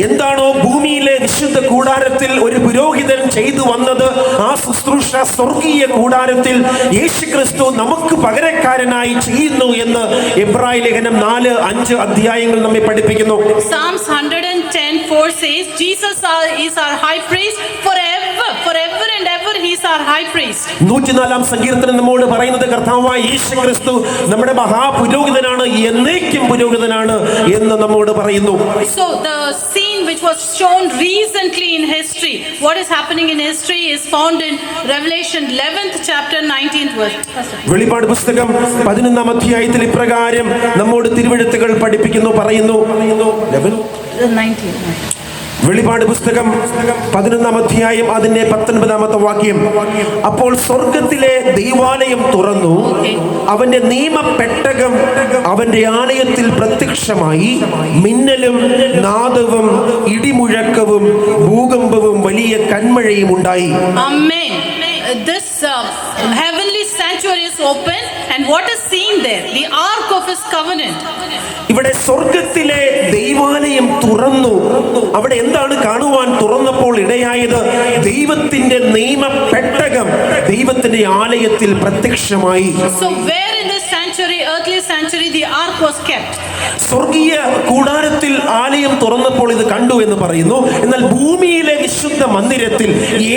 എന്താണോ ഭൂമിയിലെ വിശുദ്ധ കൂടാരത്തിൽ ഒരു പുരോഹിതൻ ചെയ്തു വന്നത്, ആ ശുശ്രൂഷ സ്വർഗീയ കൂടാരത്തിൽ യേശുക്രിസ്തു നമുക്ക് പകരക്കാരനായി ചെയ്യുന്നു എന്ന് എബ്രായ ലേഖനം 4-5 അധ്യായങ്ങൾ നമ്മെ പഠിപ്പിക്കുന്നു. Psalms 110:4 says Jesus is our high priest forever and ever. He is our high priest. 104ാം സങ്കീർത്തനം നമ്മോട് പറയുന്നത് കർത്താവായ യേശുക്രിസ്തു നമ്മുടെ മഹാപുരോഹിതനാണ്, എന്നേക്കും പുരോഹിതനാണ് എന്ന് നമ്മോട് പറയുന്നു. So the scene which was shown recently in history, what is happening in history is found in Revelation 11th chapter 19th verse. വെളിപ്പാട് പുസ്തകം 11ാം അധ്യായത്തിൽ ഇപ്രകാരം നമ്മോട് തിരുവെഴുത്തുകൾ പഠിപ്പിക്കുന്നു, പറയുന്നു. 19. വെളിപ്പാട് പുസ്തകം 11ാം അധ്യായം അതിന്റെ 19ാമത്തെ വാക്യം. അപ്പോൾ സ്വർഗത്തിലെ ദൈവാലയം തുറന്നു, അവന്റെ നിയമപെട്ടകം അവന്റെ ആലയത്തിൽ പ്രത്യക്ഷമായി. മിന്നലും നാദവും ഇടിമുഴക്കവും ഭൂകമ്പവും വലിയ കന്മഴയും ഉണ്ടായി. Amen. This heavenly sanctuary is open, and what is seen there? The ark of his covenant. ഇവിടെ സ്വർഗത്തിലെ ദൈവാലയം തുറന്നു. അവിടെ എന്താണ് കാണുവാൻ തുറന്നപ്പോൾ ഇടയായത്? ദൈവത്തിന്റെ നിയമപെട്ടകം ദൈവത്തിന്റെ ആലയത്തിൽ പ്രത്യക്ഷമായി. So where in this sanctuary, earthly sanctuary, the ark was kept? സ്വർഗീയ കൂടാരത്തിൽ ആലയം തുറന്നപ്പോൾ ഇത് കണ്ടു എന്ന് പറയുന്നു. എന്നാൽ ഭൂമിയിലെ വിശുദ്ധ മന്ദിരത്തിൽ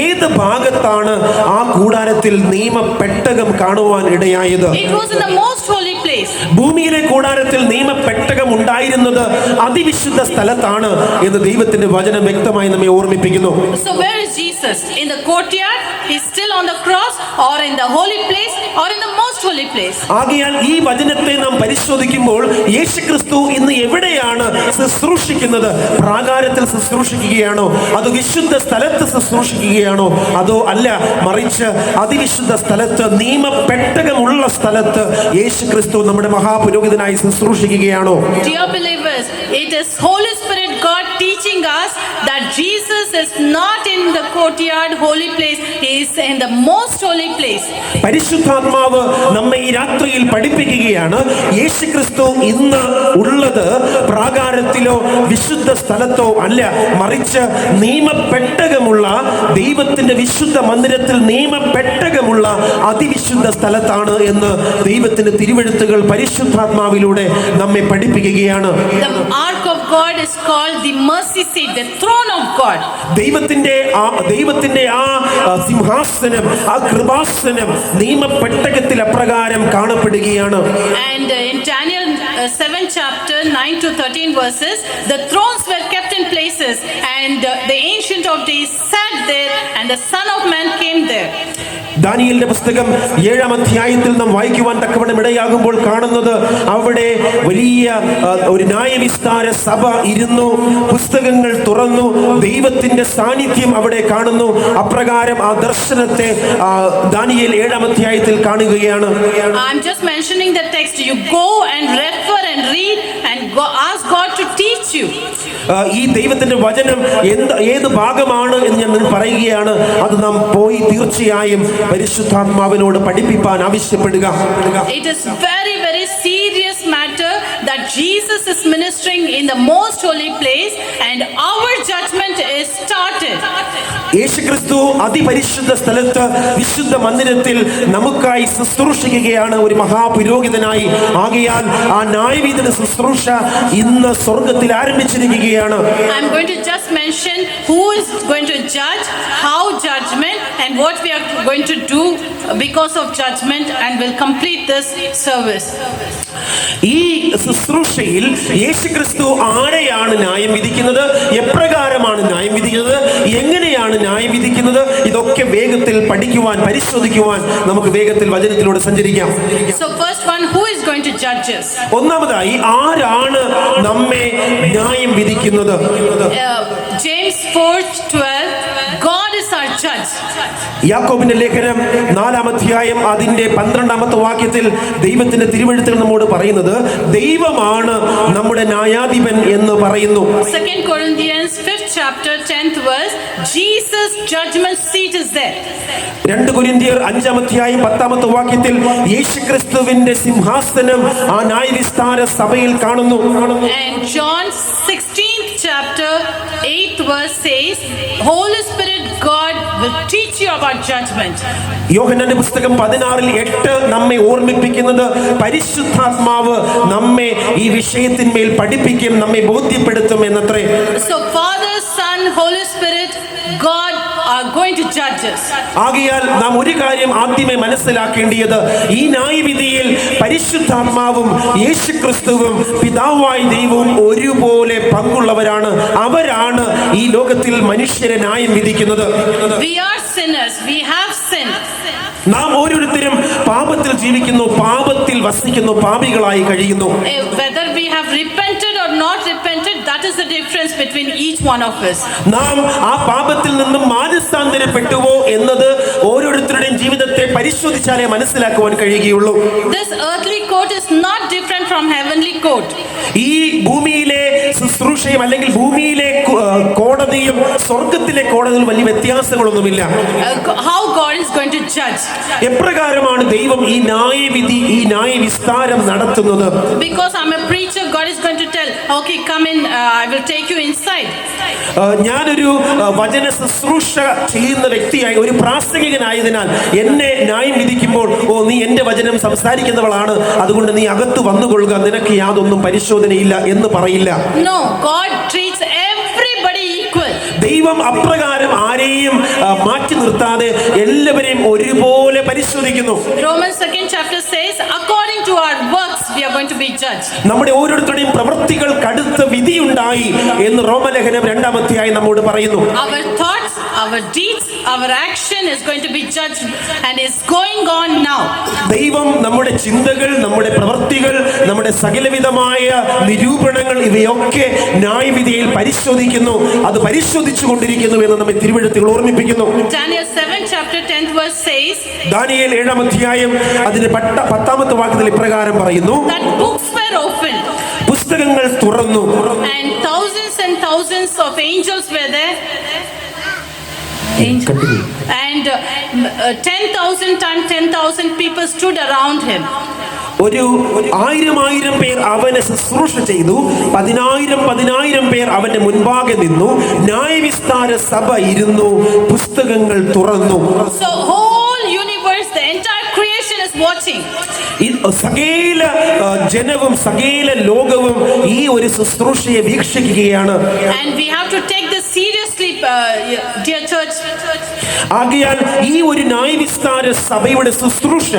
ഏത് ഭാഗത്താണ് ആ കൂടാരത്തിൽ നിയമപെട്ടകം കാണുവാൻ ഇടയായത്? It was in the most holy place. ഭൂമിയിലെ കൂടാരത്തിൽ നിയമപെട്ടകം ഉണ്ടായിരുന്നത് അതിവിശുദ്ധ സ്ഥലത്താണ് എന്ന് ദൈവത്തിന്റെ വചനം വ്യക്തമായി നമ്മെ ഓർമ്മിപ്പിക്കുന്നു. So where is Jesus? In the courtyard? He's still on the cross, or in the holy place, or in the most holy place? ആകയാൽ ഈ വചനത്തെ നാം പരിശോധിക്കുമ്പോൾ യേശുക്രിസ്തു ഇന്ന് എവിടെയാണ് ശുശ്രൂഷിക്കുന്നത്? പ്രാകാരത്തിൽ ശുശ്രൂഷിക്കുകയാണോ, അതോ വിശുദ്ധ സ്ഥലത്ത് ശുശ്രൂഷിക്കുകയാണോ, അതോ അല്ല മറിച്ച് അതിവിശുദ്ധ സ്ഥലത്ത്, നിയമപെട്ടകമുള്ള സ്ഥലത്ത് യേശുക്രിസ്തു നമ്മുടെ മഹാപുരോഹിതനായി ശുശ്രൂഷിക്കുകയാണോ? Dear believers, it is Holy Spirit God teaching us that Jesus is not in the courtyard holy place, he is in the most holy place. പരിശുദ്ധാത്മാവ് നമ്മെ ഈ രാത്രിയിൽ പഠിപ്പിക്കുകയാണ്, യേശുക്രിസ്തു ഇന്ന് ഉള്ളത് പ്രാകാരത്തിലോ വിശുദ്ധ സ്ഥലത്തോ അല്ല, മറിച്ച് നിയമപെട്ടകമുള്ള ദൈവത്തിന്റെ വിശുദ്ധ മന്ദിരത്തിൽ നിയമപെട്ടകമുള്ള അതിവിശുദ്ധ സ്ഥലത്താണ് എന്ന് ദൈവത്തിന്റെ തിരുവെഴുത്തുകൾ പരിശുദ്ധാത്മാവിലൂടെ നമ്മെ പഠിപ്പിക്കുകയാണ്. The ark of God is called the mercy seat, the throne of God. ദൈവത്തിന്റെ ആ സിംഹാസനം, ആ കൃപാസനം നിയമപെട്ടകത്തിൽ അപ്രകാരം കാണപ്പെടുകയാണ്. And in Daniel 7 chapter 9 to 13 verses, the thrones were kept in places. places, and the Ancient of Days sat there, and the Son of Man came there. ദാനിയേലിന്റെ പുസ്തകം 7-ാം അധ്യായത്തിൽ നാം വായിക്കുവാൻ തക്കവണ്ണം ഇടയാകുമ്പോൾ കാണുന്നത് അവിടെ വലിയ ഒരു ന്യായവിസ്താര സഭ ഇരുന്നു, പുസ്തകങ്ങൾ തുറന്നു, ദൈവത്തിന്റെ സാന്നിധ്യം അവിടെ കാണുന്നു. അപ്രകാരം ആ ദർശനത്തെ ദാനിയേൽ 7-ാം അധ്യായത്തിൽ കാണുകയാണ്. I'm just mentioning the text. You go and refer and read and ask God to teach you. ഈ ദൈവത്തിന്റെ വചനം ഏത് ഭാഗമാണ് എന്ന് ഞാൻ പറയുകയാണ്. അത് നാം പോയി തീർച്ചയായും പരിശുദ്ധാത്മാവിനോട് പഠിപ്പിക്കാൻ ആവശ്യപ്പെടുക. It is very, very serious matter that Jesus is ministering in the most holy place, and our judgment is started. യേശുക്രിസ്തു അതിപരിശുദ്ധ സ്ഥലത്ത് വിശുദ്ധ മന്ദിരത്തിൽ നമുക്കായി ശുശ്രൂഷിക്കുകയാണ് ഒരു മഹാപുരോഹിതനായി. ആകയാൽ ആ ന്യായവിധിയുടെ ശുശ്രൂഷ ഇന്ന് സ്വർഗത്തിൽ ആരംഭിച്ചിരിക്കുകയാണ്. I'm going to just mention who is going to judge, how judgment, and what we are going to do because of judgment, and will complete this service. ഈ ശുശ്രൂഷയിൽ യേശുക്രിസ്തു ആരെയാണ് ന്യായം വിധിക്കുന്നത്, എപ്രകാരമാണ് ന്യായം വിധിക്കുന്നത്, എങ്ങനെയാണ് ന്യായം വിധിക്കുന്നത്, ഇതൊക്കെ വേഗത്തിൽ പഠിക്കുവാൻ പരിശോധിക്കുവാൻ നമുക്ക് വേഗത്തിൽ വചനത്തിലൂടെ സഞ്ചരിക്കാം. So first one, who is going to judge us? ഒന്നാമതായി ആരാണ് നമ്മെ ന്യായം വിധിക്കുന്നത്? James 4:12, God is our judge. യാക്കോബിന്റെ ലേഖനം 4-ാം അധ്യായം അതിന്റെ 12-ാമത്തെ വാക്യത്തിൽ ദൈവത്തിന്റെ തിരുവെഴുത്തിൽ നമ്മോട് പറയുന്നത് ദൈവമാണ് നമ്മുടെ ന്യായാധിപൻ എന്ന് പറയുന്നു. 2 Corinthians 5th chapter 10th verse, Jesus judgment seat is there. 2 കൊരിന്ത്യർ 5-ാം അധ്യായം 10-ാമത്തെ വാക്യത്തിൽ യേശുക്രിസ്തുവിന്റെ സിംഹാസനം ആ ന്യായവിസ്താര സഭയിൽ കാണുന്നു. And John 16th chapter 8th verse says, Holy Spirit God will teach you about judgment. യോഹന്നാന്റെ പുസ്തകം 16:8 നമ്മെ ഓർമ്മിപ്പിക്കുന്നത് പരിശുദ്ധാത്മാവ് നമ്മെ ഈ വിഷയത്തിന്മേൽ പഠിപ്പിക്കും, നമ്മെ ബോധ്യപ്പെടുത്തും എന്നത്രേ. So Father, Son, Holy Spirit, God are going to judge us. ആകയാൽ നാം ഒരു കാര്യം ആദ്യമേ മനസ്സിലാക്കേണ്ടത് ഈ ന്യായവിധിയിൽ പരിശുദ്ധാത്മാവും യേശുക്രിസ്തുവും പിതാവായ ദൈവവും ഒരുപോലെ പങ്കുള്ളവരാണ്. അവരാണ് ഈ ലോകത്തിൽ മനുഷ്യരെ ന്യായം വിധിക്കുന്നത്. We are sinners, we have sinned. നാം ഓരോരുത്തരും പാപത്തിൽ ജീവിക്കുന്നു, പാപത്തിൽ വസിക്കുന്നു, പാപികളായി കഴിയുന്നു. Whether we have repented or not repented, that is the difference between each one of us. നാം ആ പാപത്തിൽ നിന്നും മാനസാന്തരപ്പെട്ടുവോ എന്നത് ഓരോരുത്തരുടെയും ജീവിതത്തെ പരിശോധിച്ചാലേ മനസ്സിലാക്കുവാൻ കഴിയുകയുള്ളൂ. This earthly court is not different from heavenly court. ഈ ഭൂമിയിലെ ശുശ്രൂഷയും അല്ലെങ്കിൽ ഭൂമിയിലെ കോടതിയും സ്വർഗത്തിലെ കോടതിയും വലിയ വ്യത്യാസങ്ങളൊന്നുമില്ല. How God is going to judge? എപ്രകാരമാണ് ദൈവം ഈ ന്യായവിധി, ഈ ന്യായവിസ്താരം നടത്തുന്നത്? Because I'm a preacher, God is going to tell, okay, come in, I will take you inside. ഞാനൊരു വചന ശുശ്രൂഷ ചെയ്യുന്ന വ്യക്തിയായി, ഒരു പ്രാസംഗികനായതിനാൽ എന്നെ ന്യായം വിധിക്കുമ്പോൾ, ഓ നീ എന്റെ വചനം സംസാരിക്കുന്നവളാണ്, അതുകൊണ്ട് നീ അകത്ത് വന്നുകൊള്ളുക, നിനക്ക് യാതൊന്നും പരിശോധനയില്ല എന്ന് പറയില്ല. No, God treats everybody equal. ദൈവം അപ്രകാരം ആരെയും മാറ്റി നിർത്താതെ എല്ലാവരെയും ഒരുപോലെ പരിശോധിക്കുന്നു. Romans 2nd chapter says, according to our works we are going to be judged. നമ്മുടെ ഓരോരുത്തരുടെയും പ്രവൃത്തികൾ കടുത്ത വിധിയുണ്ടായി എന്ന് റോമലേഖനം 2-ാം അധ്യായം നമ്മോട് പറയുന്നു. Our thoughts, our deeds, our action is going to be judged and is going on now. ദൈവം നമ്മുടെ ചിന്തകൾ, നമ്മുടെ പ്രവൃത്തികൾ, നമ്മുടെ സകലവിധമായ നിരൂപണങ്ങൾ ഇവയൊക്കെ ന്യായവിധിയിൽ പരിശോധിക്കുന്നു. അത് പരിശോധിച്ചു കൊണ്ടിരിക്കുന്നു എന്ന് നമ്മെ തിരുവെഴുത്തുകൾ ഓർമ്മിപ്പിക്കുന്നു. Daniel 7th chapter 10th verse says, Daniel 7-ാം അധ്യായം അതിന്റെ 10-ാമത്തെ വാക്യത്തിൽ ഇപ്രകാരം പറയുന്നു, that books were opened പുസ്തകങ്ങൾ തുറന്നു, and thousands of angels were there. And 10,000 times 10,000 people stood around him. ഒരു 1000 പേർ അവനെ ശുശ്രൂഷ ചെയ്തു, 10,000 പേർ അവന്റെ മുൻപാകെ നിന്നു, ന്യായവിസ്താര സഭ ഇരുന്നു, പുസ്തകങ്ങൾ തുറന്നു. So whole universe, the entire creation is watching. സകല ജനവും സകല ലോകവും ഈ ഒരു ശുശ്രൂഷയെ വീക്ഷിക്കുകയാണ്. And we have to take this seriously, dear church. ആകയാൽ ഈ ഒരു ന്യായവിസ്താര സഭയുടെ ശുശ്രൂഷ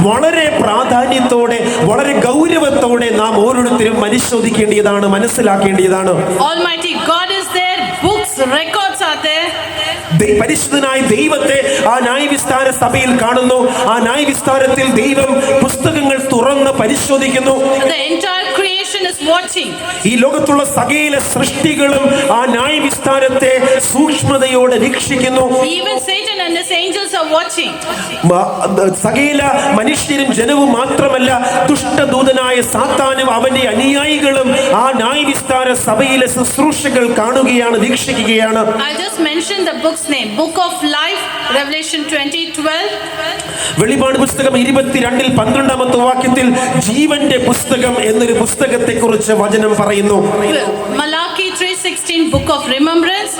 വളരെ പ്രാധാന്യത്തോടെ, വളരെ ഗൗരവത്തോടെ നാം ഓരോരുത്തരും പരിശോധിക്കേണ്ടതാണ്, മനസ്സിലാക്കേണ്ടതാണ്. Almighty God is there records are there. പരിശുദ്ധനായ ദൈവത്തെ ആ ന്യായവിസ്താര സഭയിൽ കാണുന്നു. ആ ന്യായവിസ്താരത്തിൽ ദൈവം പുസ്തകങ്ങൾ തുറന്ന് പരിശോധിക്കുന്നു. The entire creation is watching. ഈ ലോകത്തുള്ള സകല സൃഷ്ടികളും ആ ന്യായവിസ്താരത്തെ സൂക്ഷ്മതയോടെ വീക്ഷിക്കുന്നു. Even Satan and his angels are watching. സകല മനുഷ്യരും ജനവും മാത്രമല്ല, ദുഷ്ടദൂതനായ സാത്താനും അവന്റെ അനുയായികളും ആ ന്യായവിസ്താര സഭയിലെ ശുശ്രൂഷകൾ കാണുകയാണ്, വീക്ഷിക്കുകയാണ്. I just mentioned the book's name, Book of Life, Revelation 20:12. വെളിപാട് പുസ്തകം 22:12 വാക്യത്തിൽ ജീവന്റെ പുസ്തകം എന്നൊരു പുസ്തകത്തെ കുറിച്ച് വചനം പറയുന്നു. Malachi 3:16, Book of Remembrance.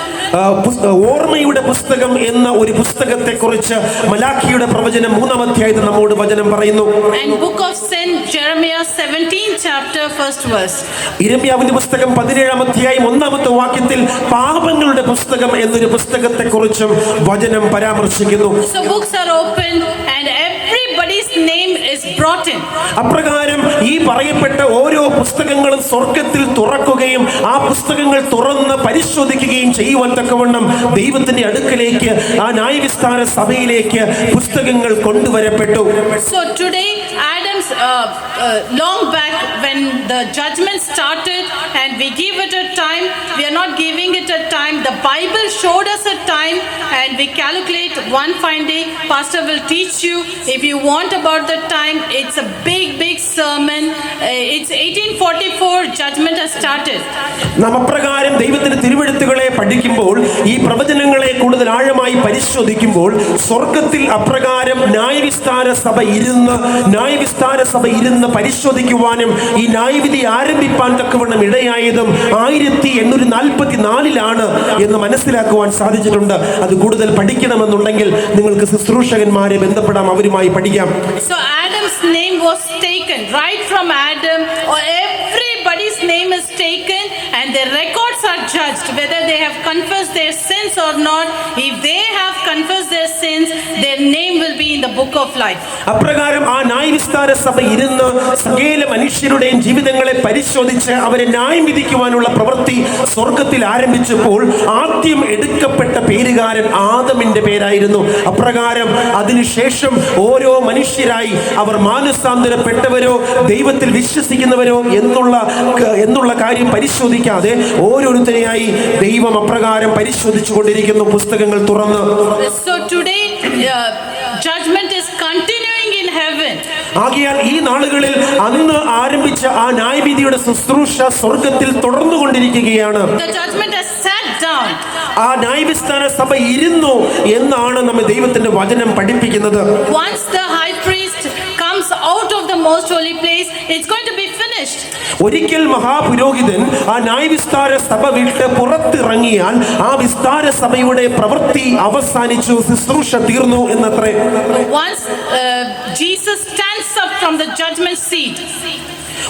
ഓർമ്മയുടെ പുസ്തകം എന്ന ഒരു പുസ്തകത്തെ കുറിച്ച് മലാഖിയുടെ പ്രവചനം 3-ാം അധ്യായത്തിൽ നമ്മോട് വചനം പറയുന്നു. And Book of Sin, Jeremiah 17 chapter 1st verse. യിരെമ്യാവിന്റെ പുസ്തകം 17-ാം അധ്യായം 1-ാമത്തെ വാക്യത്തിൽ പാപങ്ങളുടെ പുസ്തകം എന്നൊരു പുസ്തകത്തെ കുറിച്ചും വചനം പരാമർശിക്കുന്നു. So books are open and everybody's name is brought in. അപ്രകാരം ഈ പറയപ്പെട്ട ഓരോ പുസ്തകങ്ങളും സ്വർഗത്തിൽ തുറക്കുകയും ആ പുസ്തകങ്ങൾ തുറന്ന് പരിശോധിക്കുകയും ചെയ്യുവാൻ തക്കവണ്ണം ദൈവത്തിന്റെ അടുക്കലേക്ക് ആ ന്യായവിസ്താര സഭയിലേക്ക് പുസ്തകങ്ങൾ കൊണ്ടുവരപ്പെട്ടു. So today Adam's long back when the judgment started and we give it a time, we are not giving it a time. The Bible showed us a time and we calculate one fine day. Pastor will teach you if you want about the time. It's a big sermon. It's 1844 judgment has started. നാം അപ്രകാരം ദൈവത്തിന്റെ തിരുവെഴുത്തുകളെ പഠിക്കുമ്പോൾ, ഈ പ്രവചനങ്ങളെ കൂടുതൽ ആഴമായി പരിശോധിക്കുമ്പോൾ, സ്വർഗത്തിൽ അപ്രകാരം ന്യായവിസ്താര സഭ ഇരുന്ന് പരിശോധിക്കുവാനും ഈ ന്യായവിധി ആരംഭിപ്പാൻ തക്കവണ്ണം ഇടയായതും 1844 എന്ന് മനസ്സിലാക്കുവാൻ സാധിച്ചിട്ടുണ്ട്. അത് കൂടുതൽ പഠിക്കണമെന്നുണ്ടെങ്കിൽ നിങ്ങൾക്ക് ശുശ്രൂഷകന്മാരെ ബന്ധപ്പെടാം, അവരുമായി പഠിക്കാം. So Adam's name was taken right from Adam, or everybody's name is taken and their records are judged whether they have confessed their sins or not. If they have confessed their sins, their name will be in the book of life. അപ്രകാരം ആ ന്യായവിസ്താര സഭ ഇരുന്ന് സകല മനുഷ്യരുടെയും ജീവിതങ്ങളെ പരിശോധിച്ച് അവരെ ന്യായം വിധിക്കുവാനുള്ള പ്രവൃത്തി സ്വർഗത്തിൽ ആരംഭിച്ചപ്പോൾ ആദ്യം എടുക്കപ്പെട്ട പേരുകാരൻ ആദമിന്റെ പേരായിരുന്നു. അപ്രകാരം അതിനുശേഷം ഓരോ മനുഷ്യരായി അവർ മാനസാന്തരപ്പെട്ടവരോ ദൈവത്തിൽ വിശ്വസിക്കുന്നവരോ എന്നുള്ള കാര്യം പരിശോധിക്കാതെ ഓരോരുത്തരെയായി ദൈവം അപ്രകാരം പരിശോധിച്ചു കൊണ്ടിരിക്കുന്നു, പുസ്തകങ്ങൾ തുറന്ന്. So today judgment is continuing in heaven. ആകയാൽ ഈ നാളുകളിൽ അന്ന് ആരംഭിച്ച ആ ന്യായവിധിയുടെ ശുശ്രൂഷ സ്വർഗത്തിൽ തുടർന്നുകൊണ്ടിരിക്കുകയാണ്. The judgment has sat down. ആ ന്യായവിസ്താര സഭ ഇരുന്നു എന്നാണ് നമ്മെ ദൈവത്തിന്റെ വചനം പഠിപ്പിക്കുന്നത്. Once the high priest comes out of the most holy place, it's going to be finished. ഒരിക്കൽ മഹാപുരോഹിതൻ ആ ന്യായവിസ്താര സഭ വിട്ട് പുറത്തിറങ്ങിയാൽ ആ വിസ്താര സഭയുടെ പ്രവൃത്തി അവസാനിച്ചു, ശുശ്രൂഷ തീർന്നു എന്നത്രേ. Once Jesus stands up from the judgment seat,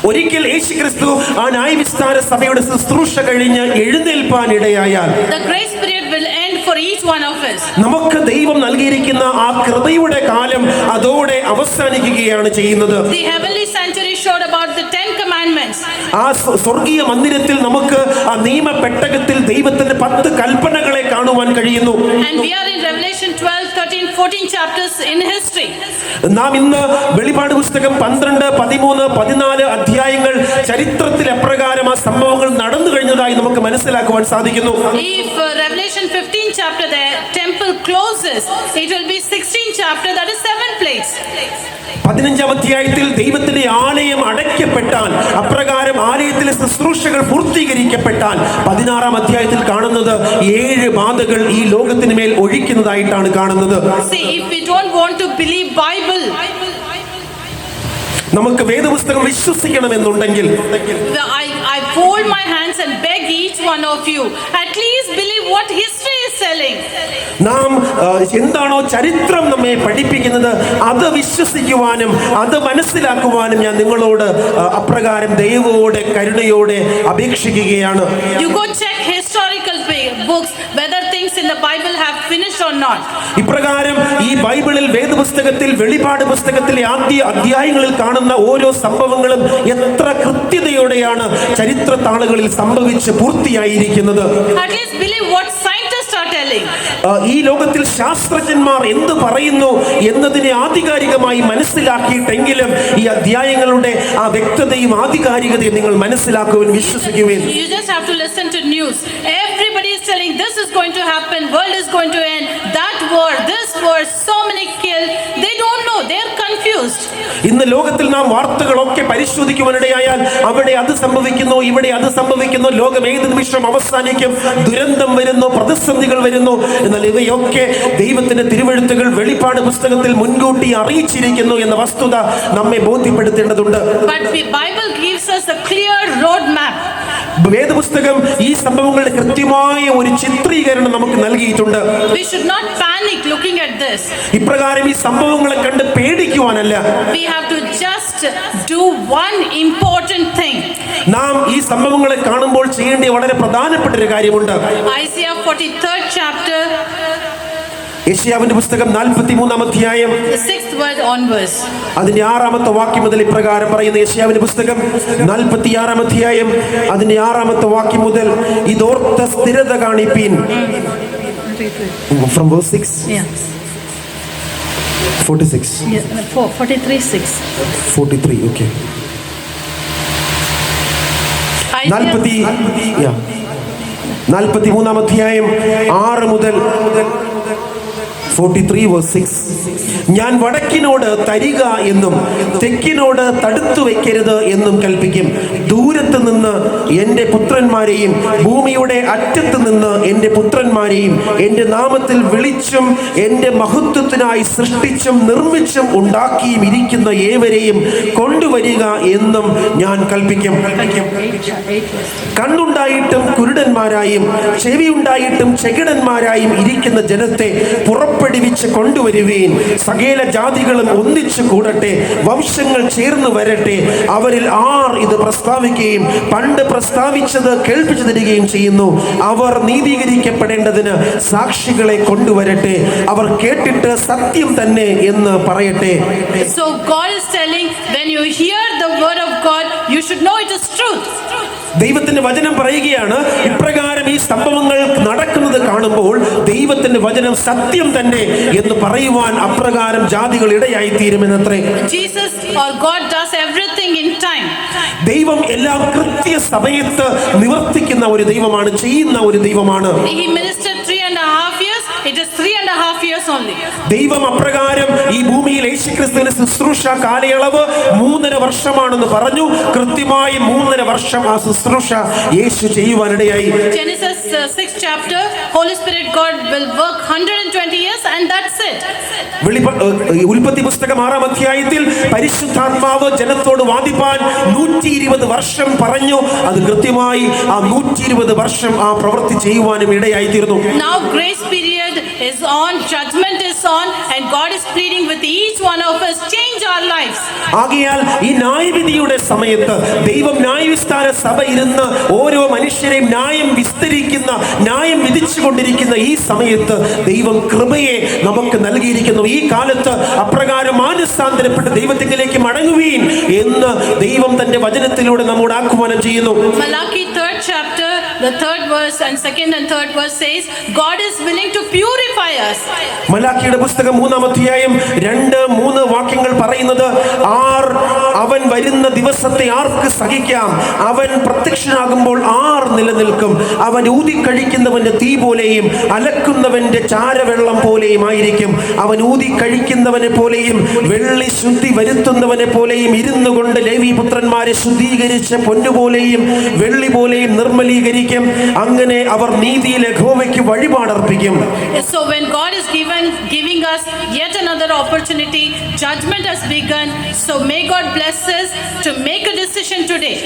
ഒരിക്കൽ യേശുക്രിസ്തു ആ ന്യായവിസ്താര സഭയുടെ ശുശ്രൂഷ കഴിഞ്ഞ് എഴുന്നേൽപ്പാൻ ഇടയായാൽ the grace period will end for each one of us. നമുക്ക് ദൈവം നൽകിയിരിക്കുന്ന ആ കൃപയുടെ കാലം അതോടെ അവസാനിക്കുകയാണ് ചെയ്യുന്നത്. The heavenly sanctuary showed about the 10 commandments. ആ സ്വർഗീയ മന്ദിരത്തിൽ നമുക്ക് ആ നിയമപെട്ടകത്തിൽ ദൈവത്തിന്റെ 10 കൽപ്പനകളെ കാണുവാൻ കഴിയുന്നു. And we are in Revelation 12, 13, 14 chapters in history. നാം ഇന്ന് വെളിപാട് പുസ്തകം 12, 13, 14 അധ്യായങ്ങൾ ചരിത്രത്തിൽ എപ്രകാരം ആ സംഭവങ്ങൾ നടന്നു കഴിഞ്ഞതായി നമുക്ക് മനസ്സിലാക്കുവാൻ സാധിക്കുന്നു. If Revelation 15 chapter the temple closes, it will be 16 chapter, that is 7 plagues. 15-ാം അധ്യായത്തിൽ ദൈവത്തിന്റെ ആലയം അടയ്ക്കപ്പെട്ടാൽ, അപ്രകാരം ആലയത്തിലെ ശുശ്രൂഷകൾ പൂർത്തീകരിക്കപ്പെട്ടാൽ 16-ാം അധ്യായത്തിൽ കാണുന്നത് 7 ബാധകൾ ഈ ലോകത്തിന് മേൽ ഒഴിക്കുന്നതായിട്ടാണ് കാണുന്നത്. See, if we don't want to believe Bible, നമുക്ക് വേദപുസ്തകം വിശ്വസിക്കണമെന്നുണ്ടെങ്കിൽ I fold my hands and beg each one of you, at least believe what history is telling. നാം എന്താണോ ചരിത്രം നമ്മെ പഠിപ്പിക്കുന്നത് അത് വിശ്വസിക്കുവാനും അത് മനസ്സിലാക്കുവാനും ഞാൻ നിങ്ങളോട് അപ്രകാരം ദൈവത്തോടെ കരുണയോടെ അപേക്ഷിക്കുകയാണ്. You go check historical books whether things in the Bible have finished or not. ഇപ്രകാരം ഈ ബൈബിളിൽ വേദപുസ്തകത്തിൽ വെളിപാട് പുസ്തകത്തിലെ ആദ്യ അധ്യായങ്ങളിൽ കാണുന്ന ഓരോ സംഭവങ്ങളും എത്ര കൃത്യതയോടെയാണ് ചരിത്ര താളുകളിൽ സംഭവിച്ച് പൂർത്തിയായിരിക്കുന്നത്. At least believe what science are telling. ഈ ലോകത്തിൽ ശാസ്ത്രജ്ഞന്മാർ എന്ത് പറയുന്നു എന്നതിനെ ആധികാരികമായി മനസ്സിലാക്കിയിട്ടെങ്കിലും ഈ അധ്യായങ്ങളുടെ ആ വ്യക്തതയും ആധികാരികതയും നിങ്ങൾ മനസ്സിലാക്കുവാൻ വിശ്വസിക്കുവാൻ. You just have to listen to news. Everybody is telling this is going to happen, world is going to end, that war, this war, so many killed. They don't know, they are confused. ഇന്ന് ലോകത്തിൽ നാം വാർത്തകളൊക്കെ പരിശോധിക്കുവാനിടയായാൽ അവിടെ അത് സംഭവിക്കുന്നു, ഇവിടെ അത് സംഭവിക്കുന്നു, ലോകം ഏത് നിമിഷം അവസാനിക്കും, ദുരന്തം വരുന്നു, പ്രതിസന്ധികൾ വരുന്നു. എന്നാൽ ഇവയൊക്കെ ദൈവത്തിന്റെ തിരുവെഴുത്തുകൾ വെളിപ്പാട് പുസ്തകത്തിൽ മുൻകൂട്ടി അറിയിച്ചിരിക്കുന്നു എന്ന വസ്തുത നമ്മെ ബോധ്യപ്പെടുത്തേണ്ടതുണ്ട്. But the Bible gives us a clear road map. വേദപുസ്തകം ഈ സംഭവങ്ങളുടെ കൃത്യമായ ഒരു ചിത്രീകരണം നമുക്ക് നൽകിയിട്ടുണ്ട്. We should not panic looking at this. ഇപ്രകാരം ഈ സംഭവങ്ങളെ കണ്ട് പേടിക്കുവാനല്ല. We have to just do one important thing. നാം ഈ സംഭവങ്ങളെ കാണുമ്പോൾ ചെയ്യേണ്ട വളരെ പ്രധാനപ്പെട്ട ഒരു കാര്യമുണ്ട്. Isaiah 43rd chapter, യെശയ്യാവിന്റെ പുസ്തകം 43-ാം അധ്യായം the 6th word onwards. അതിന്റെ 6-ാമത്തെ വാക്യം മുതൽ ഇപ്രകാരം പറയുന്ന യെശയ്യാവിന്റെ പുസ്തകം 46-ാം അധ്യായം അതിന്റെ 6-ാമത്തെ വാക്യം മുതൽ ഇതോർത്ത സ്ഥിരത കാണിപ്പീൻ. From verse 6. Yeah. 46. Yeah, 43:6. 43, okay. 43-ാം അധ്യായം 6 മുതൽ 43 verse 6. ഞാൻ വടക്കിനോട് തരിക എന്നും തെക്കിനോട് തടുത്തു വെക്കരുത് എന്നും കൽപ്പിക്കും. ദൂരത്ത് നിന്ന് എൻ്റെ പുത്രന്മാരെയും ഭൂമിയുടെ അറ്റത്ത് നിന്ന് എൻ്റെ പുത്രന്മാരെയും എൻ്റെ നാമത്തിൽ വിളിച്ചും എൻ്റെ മഹത്വത്തിനായി സൃഷ്ടിച്ചും നിർമ്മിച്ചും ഉണ്ടാക്കിയും ഇരിക്കുന്ന ഏവരെയും കൊണ്ടുവരിക എന്നും ഞാൻ കൽപ്പിക്കും. കണ്ണുണ്ടായിട്ടും കുരുടന്മാരായും ചെവിയുണ്ടായിട്ടും ചെകിടന്മാരായും ഇരിക്കുന്ന ജനത്തെ പുറപ്പെടുവിച്ച് കൊണ്ടുവരുവീൻ. സകല ജാതികളും ഒന്നിച്ചു കൂടട്ടെ, വംശങ്ങൾ ചേർന്ന് വരട്ടെ. അവരിൽ ആർ ഇത് പ്രസ്താവിക്കുകയും പണ്ട് പ്രസ്താവിച്ചത് കേൾപ്പിച്ചു തരികയും ചെയ്യുന്നു. അവർ നീതീകരിക്കപ്പെടേണ്ടതിന് സാക്ഷികളെ കൊണ്ടുവരട്ടെ. അവർ കേട്ടിട്ട് സത്യം തന്നെ എന്ന് പറയട്ടെ. So God is telling, when you hear the word of God, you should know it is truth. ദൈവത്തിന്റെ വചനം പറയുകയാണ്, ഇപ്രകാരം ഈ സംഭവങ്ങൾ നടക്കുന്നത് കാണുമ്പോൾ ദൈവത്തിന്റെ വചനം സത്യം തന്നെ എന്ന് പറയുവാൻ അപ്രകാരം ജാതികൾ ഇടയായി തീരുമെന്നത്രേ. Jesus or God does everything in time. ദൈവം എല്ലാം കൃത്യ സമയത്ത് നിവർത്തിക്കുന്ന ഒരു ദൈവമാണ്, ചെയ്യുന്ന ഒരു ദൈവമാണ്. He ministered 3.5 years. It is 3.5 years only. ദൈവം അപ്രകാരം ഈ ഭൂമിയിൽ യേശുക്രിസ്തുവിന്റെ ശുശ്രൂഷ കാലയളവ് 3.5 വർഷമാണെന്ന് പറഞ്ഞു. കൃത്യമായി 3.5 വർഷം ആ ശുശ്രൂഷ യേശു ചെയ്യുവാനിടയായി. Genesis 6th chapter, Holy Spirit God will work 120 years and that's it. ഉൽപ്പത്തി പുസ്തകം 6-ാം അധ്യായത്തിൽ പരിശുദ്ധാത്മാവ് ജനത്തോട് വാദിപ്പാൻ 120 വർഷം പറഞ്ഞു. അത് കൃത്യമായി ആ 120 വർഷം ആ പ്രവൃത്തി ചെയ്യുവാനും ഇടയായി തീർന്നു. Now grace period is on, judgment is on, and God is pleading with each one of us, change our lives. ആകയാൽ ഈ ന്യായവിധിയുടെ സമയത്ത് ദൈവം ന്യായവിസ്താര സഭ ഇരുന്ന് ഓരോ മനുഷ്യരെയും ന്യായം വിസ്തരിക്കുന്ന, ന്യായം വിധിച്ചുകൊണ്ടിരിക്കുന്ന ഈ സമയത്ത് ദൈവം കൃപയെ നമുക്ക് നൽകിയിരിക്കുന്നു. ഈ കാലത്ത് അപ്രകാരം മാനസാന്തരപ്പെട്ട് ദൈവത്തിലേക്ക് മടങ്ങുവീൻ എന്ന് ദൈവം തന്റെ വചനത്തിലൂടെ നമ്മോട് ആഹ്വാനം ചെയ്യുന്നു. Malachi 3rd chapter, the 3rd verse and 2nd and 3rd verse says, God is willing to purify us. മലാക്കിയുടെ പുസ്തകം 3-ാം അധ്യായം 2-3 വാക്യങ്ങൾ പറയുന്നത്, അവൻ വരുന്ന ദിവസത്തെ ആർക്ക് സഹിക്കാം? അവൻ പ്രത്യക്ഷനാകുമ്പോൾ ആർ നിലനിൽക്കും? അവൻ ഊതിക്കഴിക്കുന്നവന്റെ തീ പോലെയും അലക്കുന്നവന്റെ ചാരവെള്ളം പോലെയും ആയിരിക്കും. അവൻ ഊതിക്കഴിക്കുന്നവനെ പോലെയും വെള്ളി ശുദ്ധി വരുത്തുന്നവനെ പോലെയും ഇരുന്നു കൊണ്ട് ലേവി പുത്രന്മാരെ ശുദ്ധീകരിച്ച് പൊന്നുപോലെയും വെള്ളി പോലെയും നിർമ്മലീകരിക്കും. അങ്ങനെ അവർ നീതിയിൽ യഹോവയ്ക്ക് വഴിപാടർപ്പിക്കും. So when God is giving us yet another opportunity, judgment has begun. So may God bless us to make a decision today.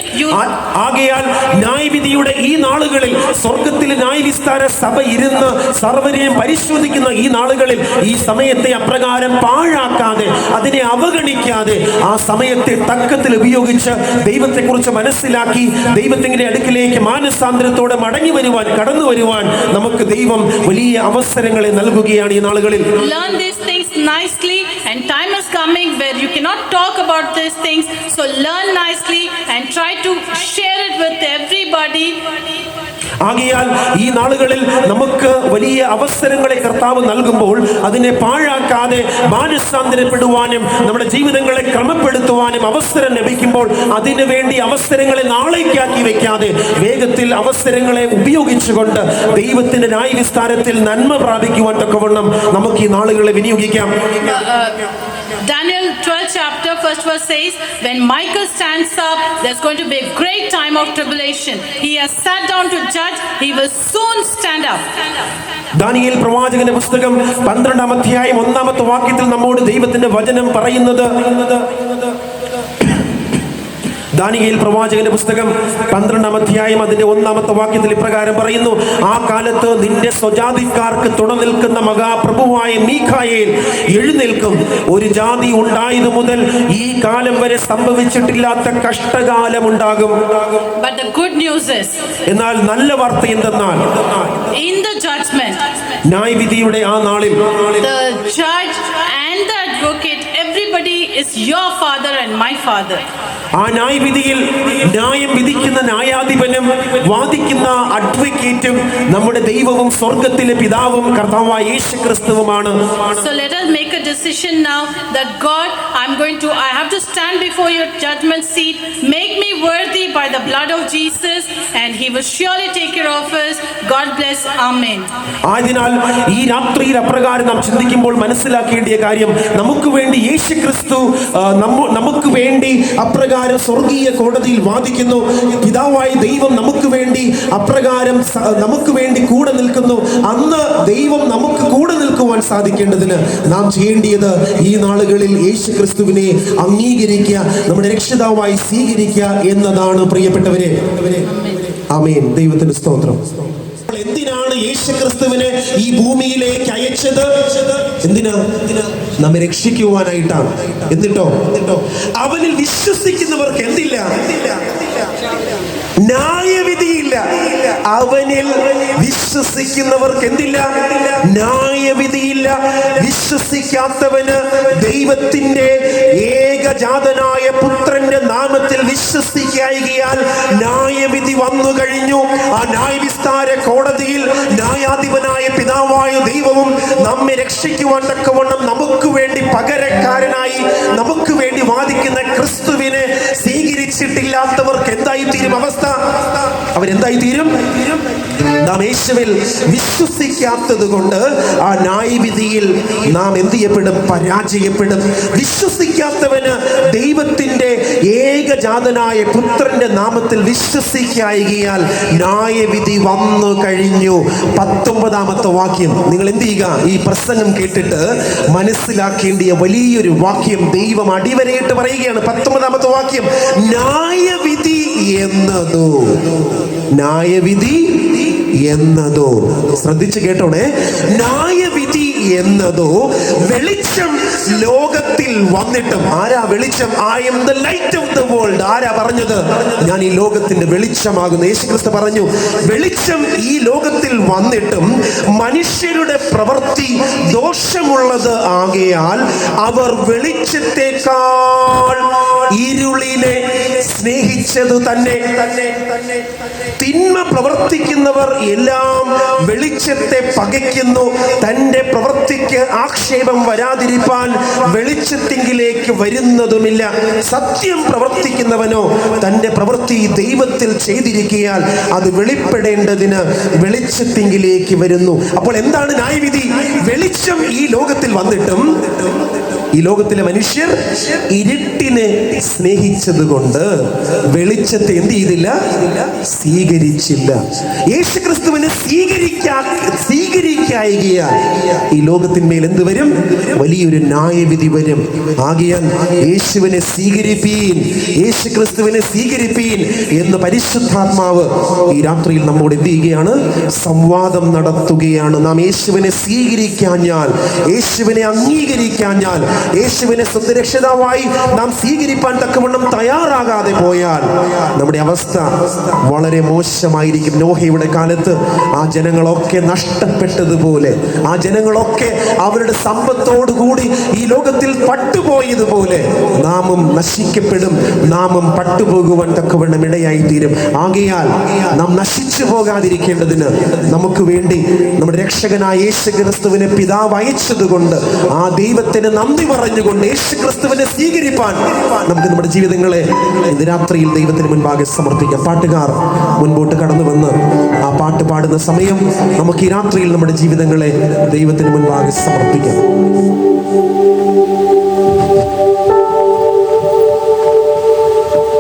ആകയാൽ ന്യായവിധിയുടെ ഈ നാളുകളിൽ സ്വർഗത്തിലെ ന്യായവിസ്താര സഭ ഇരുന്ന് സർവ്വരെയും പരിശോധിക്കുന്ന ഈ നാളുകളിൽ ഈ സമയത്തെ അപ്രകാരം പാഴാക്കാതെ, അതിനെ അവഗണിക്കാതെ ആ സമയത്തെ തക്കത്തിൽ ഉപയോഗിച്ച് ദൈവത്തെക്കുറിച്ച് മനസ്സിലാക്കി ദൈവത്തിന്റെ അടുക്കിലേക്ക് മാനസാന്തരത്തോടെ മടങ്ങി വരുവാൻ, കടന്നു വരുവാൻ നമുക്ക് ദൈവം വലിയ അവസരങ്ങളെ നൽകുകയാണ് ഈ നാളുകളിൽ. Learn these things nicely, and time is coming where you cannot talk about these things. So learn nicely and try to share it with everybody. ആകയാൽ ഈ നാളുകളിൽ നമുക്ക് വലിയ അവസരങ്ങളെ കർത്താവ് നൽകുമ്പോൾ അതിനെ പാഴാക്കാതെ മാനസാന്തരപ്പെടുവാനും നമ്മുടെ ജീവിതങ്ങളെ ക്രമപ്പെടുത്തുവാനും അവസരം ലഭിക്കുമ്പോൾ അതിനു വേണ്ടി അവസരങ്ങളെ നാളേക്കാക്കി വെക്കാതെ വേഗത്തിൽ അവസരങ്ങളെ ഉപയോഗിച്ചുകൊണ്ട് ദൈവത്തിന്റെ ന്യായവിസ്താരത്തിൽ നന്മ പ്രാപിക്കുവാൻ തക്കവണ്ണം നമുക്ക് ഈ നാളുകളെ വിനിയോഗിക്കാം. Daniel 12 chapter 1st verse says, when Michael stands up, there's going to be a great time of tribulation. He has sat down to judge, he will soon stand up. Daniel പ്രവാചകന്റെ പുസ്തകം 12-ാം അധ്യായം 1-ാമത്തെ വാക്യത്തിൽ നമ്മോട് ദൈവത്തിന്റെ വചനം പറയുന്നത്, ദാനിയേൽ പ്രവാചകന്റെ പുസ്തകം 12-ാം അധ്യായം അതിന്റെ 1-ാമത്തെ വാക്യത്തിൽ ഇപ്രകാരം പറയുന്നു, ആ കാലത്ത് നിന്റെ സ്വജാതിക്കാർക്ക് തുണ നിൽക്കുന്ന മഹാപ്രഭുവായ മീഖായേൽ എഴുന്നേൽക്കും. ഒരു ജാതി ഉണ്ടായതു മുതൽ ഈ കാലം വരെ സംഭവിച്ചിട്ടില്ലാത്ത കഷ്ടകാലമുണ്ടാകും. But the good news is, എന്നാൽ നല്ല വാർത്ത എന്തെന്നാൽ, in the judgment, ന്യായവിധിയുടെ ആ നാളിൽ the judge and the advocate, everybody is your father and my father. ആ ന്യായവിധിയിൽ ന്യായം വിധിക്കുന്ന ന്യായാധിപനും വാദിക്കുന്ന അഡ്വക്കേറ്റും നമ്മുടെ ദൈവവും സ്വർഗത്തിലെ പിതാവും കർത്താവായ യേശുക്രിസ്തുവുമാണ്. So let us make a decision now that God, I have to stand before your judgment seat. Make me worthy by the blood of Jesus, and he will surely take care of us. God bless. Amen. ആയതിനാൽ ഈ രാത്രിയിൽ അപ്രകാരം നാം ചിന്തിക്കുമ്പോൾ മനസ്സിലാക്കേണ്ട കാര്യം, നമുക്ക് വേണ്ടി യേശുക്രിസ്തു നമുക്ക് വേണ്ടി അപ്രകാരം സ്വർഗീയ കോടതിയിൽ വാദിക്കുന്നു. പിതാവായ ദൈവം നമുക്ക് വേണ്ടി അപ്രകാരം നമുക്ക് വേണ്ടി കൂടെ നിൽക്കുന്നു. അന്ന് ദൈവം നമുക്ക് കൂടെ നിൽക്കുവാൻ സാധിക്കേണ്ടതിന് നാം ചെയ്യേണ്ടത് ഈ നാളുകളിൽ യേശുക്രിസ്തുവിനെ അംഗീകരിക്കുക, നമ്മുടെ രക്ഷിതാവായി സ്വീകരിക്കുക എന്നതാണ് പ്രിയപ്പെട്ടവരെ. ആമേൻ. ദൈവത്തിന്റെ സ്തോത്രം. എന്തിനാണ് യേശുക്രിസ്തുവിനെ ഈ ഭൂമിയിലേക്ക് അയച്ചത്? എന്തിനാ? നമ്മെ രക്ഷിക്കുവാനായിട്ടാണ്. എന്നിട്ടോ അവനിൽ വിശ്വസിക്കുന്നവർക്ക് എന്തില്ല? ന്യായവിധിയില്ല. അവനിൽ വിശ്വസിക്കുന്നവർക്ക് എന്തില്ല? ന്യായവിധിയില്ല. വിശ്വസിക്കാത്തവന് ദൈവത്തിന്റെ ഏകജാതനായ പുത്രന്റെ നാമത്തിൽ വിശ്വസിക്കായികയാൽ ന്യായവിധി വന്നു കഴിഞ്ഞു. ആ ന്യായവിസ്താര കോടതിയിൽ ന്യായാധിപനായ പിതാവായ ദൈവവും നമ്മെ രക്ഷിക്കുവാൻ തക്കവണ്ണം നമുക്ക് വേണ്ടി പകരക്കാരനായി നമുക്ക് വേണ്ടി വാദിക്കുന്ന ക്രിസ്തുവിനെ സ്വീകരിച്ചിട്ടില്ലാത്തവർക്ക് എന്തായി തീരും അവസ്ഥ? അവരെന്തായി തീരും? നാം യേശുവിൽ വിശ്വസിക്കാത്തത് കൊണ്ട് ആ ന്യായവിധിയിൽ നാം എന്ത് ചെയ്യപ്പെടും? പരാജയപ്പെടും. വിശ്വസിക്കാത്തവന് ദൈവത്തിന്റെ ഏകജാതനായ പുത്രന്റെ നാമത്തിൽ വിശ്വസിക്കായികയാൽ ന്യായവിധി വന്നു കഴിഞ്ഞു. 19-ാമത്തെ വാക്യം നിങ്ങൾ എന്ത് ചെയ്യുക? ഈ പ്രസംഗം കേട്ടിട്ട് മനസ്സിലാക്കേണ്ടിയ വലിയൊരു വാക്യം ദൈവം അടിവരയിട്ട് പറയുകയാണ്. 19-ാമത്തെ വാക്യം, ന്യായവിധി എന്നതോ, ന്യായവിധി എന്നതോ, ശ്രദ്ധിച്ചു കേട്ടോണേ, ന്യായവിധി എന്നതോ വെളിച്ചം ലോകത്തിൽ വന്നിട്ടും. ആരാ വെളിച്ചം? I M the light of the world. ആരാ പറഞ്ഞത്? ഞാൻ ഈ ലോകത്തിന്റെ വെളിച്ചമാകുന്നു. യേശുക്രിസ്തു പറഞ്ഞു, വെളിച്ചം ഈ ലോകത്തിൽ വന്നിട്ടും മനുഷ്യരുടെ പ്രവൃത്തി ദോഷമുള്ളത് ആകയാൽ അവർ വെളിച്ചത്തെക്കാൾ ഇരുളിനെ സ്നേഹിച്ചതു തന്നെ. തിന്മ പ്രവർത്തിക്കുന്നവർ എല്ലാം വെളിച്ചത്തെ പകയ്ക്കുന്നു. തന്റെ പ്രവൃത്തിക്ക് ആക്ഷേപം വരാതിരിപ്പാൻ വെളിച്ചത്തിങ്കിലേക്ക് വരുന്നതുമില്ല. സത്യം പ്രവർത്തിക്കുന്നവനോ തന്റെ പ്രവൃത്തി ദൈവത്തിൽ ചെയ്തിരിക്കയാൽ അത് വെളിപ്പെടേണ്ടതിന് വെളിച്ചത്തിങ്കിലേക്ക് വരുന്നു. അപ്പോൾ എന്താണ് ന്യായവിധി? വെളിച്ചം ഈ ലോകത്തിൽ വന്നിട്ടും ഈ ലോകത്തിലെ മനുഷ്യർ ഇരുട്ടിനെ സ്നേഹിച്ചത് കൊണ്ട് വെളിച്ചത്തെ എന്ത് ചെയ്തില്ല? സ്വീകരിച്ചില്ല. യേശുക്രിസ്തുവിനെ സ്വീകരിക്കായികയാൽ ഈ ലോകത്തിന്മേൽ എന്ത് വരും? വലിയൊരു ന്യായവിധി വരും. ആകയാൽ യേശുവിനെ സ്വീകരിപ്പീൻ, യേശുക്രിസ്തുവിനെ സ്വീകരിപ്പീൻ എന്ന് പരിശുദ്ധാത്മാവ് ഈ രാത്രിയിൽ നമ്മോട് എന്ത് ചെയ്യുകയാണ്? സംവാദം നടത്തുകയാണ്. നാം യേശുവിനെ സ്വീകരിക്കാഞ്ഞാൽ, യേശുവിനെ അംഗീകരിക്കാഞ്ഞാൽ, യേശുവിനെ സ്വന്തം രക്ഷിതാവായി നാം സ്വീകരിപ്പാൻ തക്കവണ്ണം തയ്യാറാകാതെ പോയാൽ നമ്മുടെ അവസ്ഥ വളരെ മോശമായിരിക്കും. നോഹയുടെ കാലത്ത് ആ ജനങ്ങളൊക്കെ നഷ്ടപ്പെട്ടതുപോലെ പോയതുപോലെ, ആ ജനങ്ങളൊക്കെ അവരുടെ സമ്പത്തോടുകൂടി ഈ ലോകത്തിൽ പട്ടുപോയതുപോലെ നാമും നശിക്കപ്പെടും, നാമും പട്ടുപോകുവാൻ തക്കവണ്ണം ഇടയായിത്തീരും. ആകയാൽ നാം നശിച്ചു പോകാതിരിക്കേണ്ടതിന് നമുക്ക് വേണ്ടി നമ്മുടെ രക്ഷകനായ യേശു ക്രിസ്തുവിനെ പിതാവ് അയച്ചതുകൊണ്ട് ആ ദൈവത്തിന് നന്ദി പറഞ്ഞുകൊണ്ട് യേശു ക്രിസ്തുവിനെ സ്വീകരിപ്പാൻ നമുക്ക് നമ്മുടെ ജീവിതങ്ങളെ ഇന്ന് രാത്രിയിൽ ദൈവത്തിന് മുൻപാകെ സമർപ്പിക്കാം. പാട്ടുകാർ മുൻപോട്ട് കടന്നു വന്ന് ആ പാട്ട് പാടുന്ന സമയം നമുക്ക് ഈ രാത്രിയിൽ നമ്മുടെ ജീവിതങ്ങളെ ദൈവത്തിന് മുൻപാകെ സമർപ്പിക്കാം.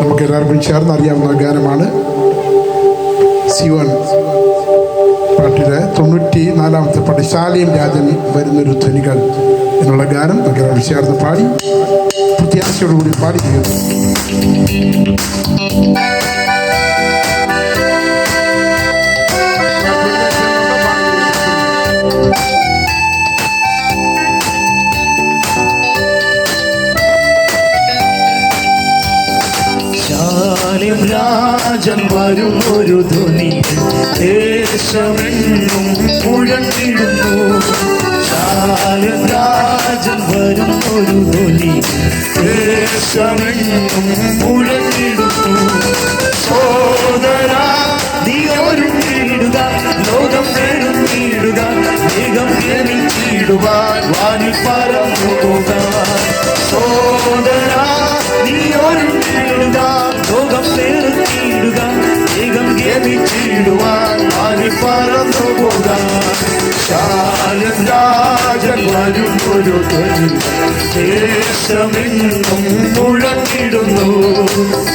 നമുക്ക് എല്ലാവർക്കും ചേർന്ന് അറിയാവുന്ന ഗാനമാണ് സിയോൻ പാട്ടിലെ 94-ാമത്തെ പാട്ട്, ശാലേം രാജൻ വരുന്നൊരു ധ്വനികൾ എന്നുള്ള ഗാനം നമുക്ക് എല്ലാവരും ചേർന്ന് പാടി പ്രത്യാശയോടുകൂടി പാടി തീർന്നു. രാജൻ വരും ഒരു ധ്വനി ദേശമെങ്ങും മുഴങ്ങിടുന്നു. രാജൻ വരും ഒരു ധ്വനി ദേശമെങ്ങും മുഴങ്ങിടുന്നു. സോദരാ നീ ഒരുങ്ങിടുക, ലോകം നേടുന്നിടുക, വേഗം ജനിച്ചിടുവാൻ വാനിൽ പറന്നു പോകാൻ. സോദരാ നീ ഒരുങ്ങിടുക, ലോകം നേടുന്നിടുക, വേഗം ജനിച്ചിടുവാൻ വാനിൽ പറന്നു പോകാൻ. ശാലം രാജൻ വരും ഒരു ധ്വനി ദേശമെങ്ങും മുഴങ്ങിടുന്നു.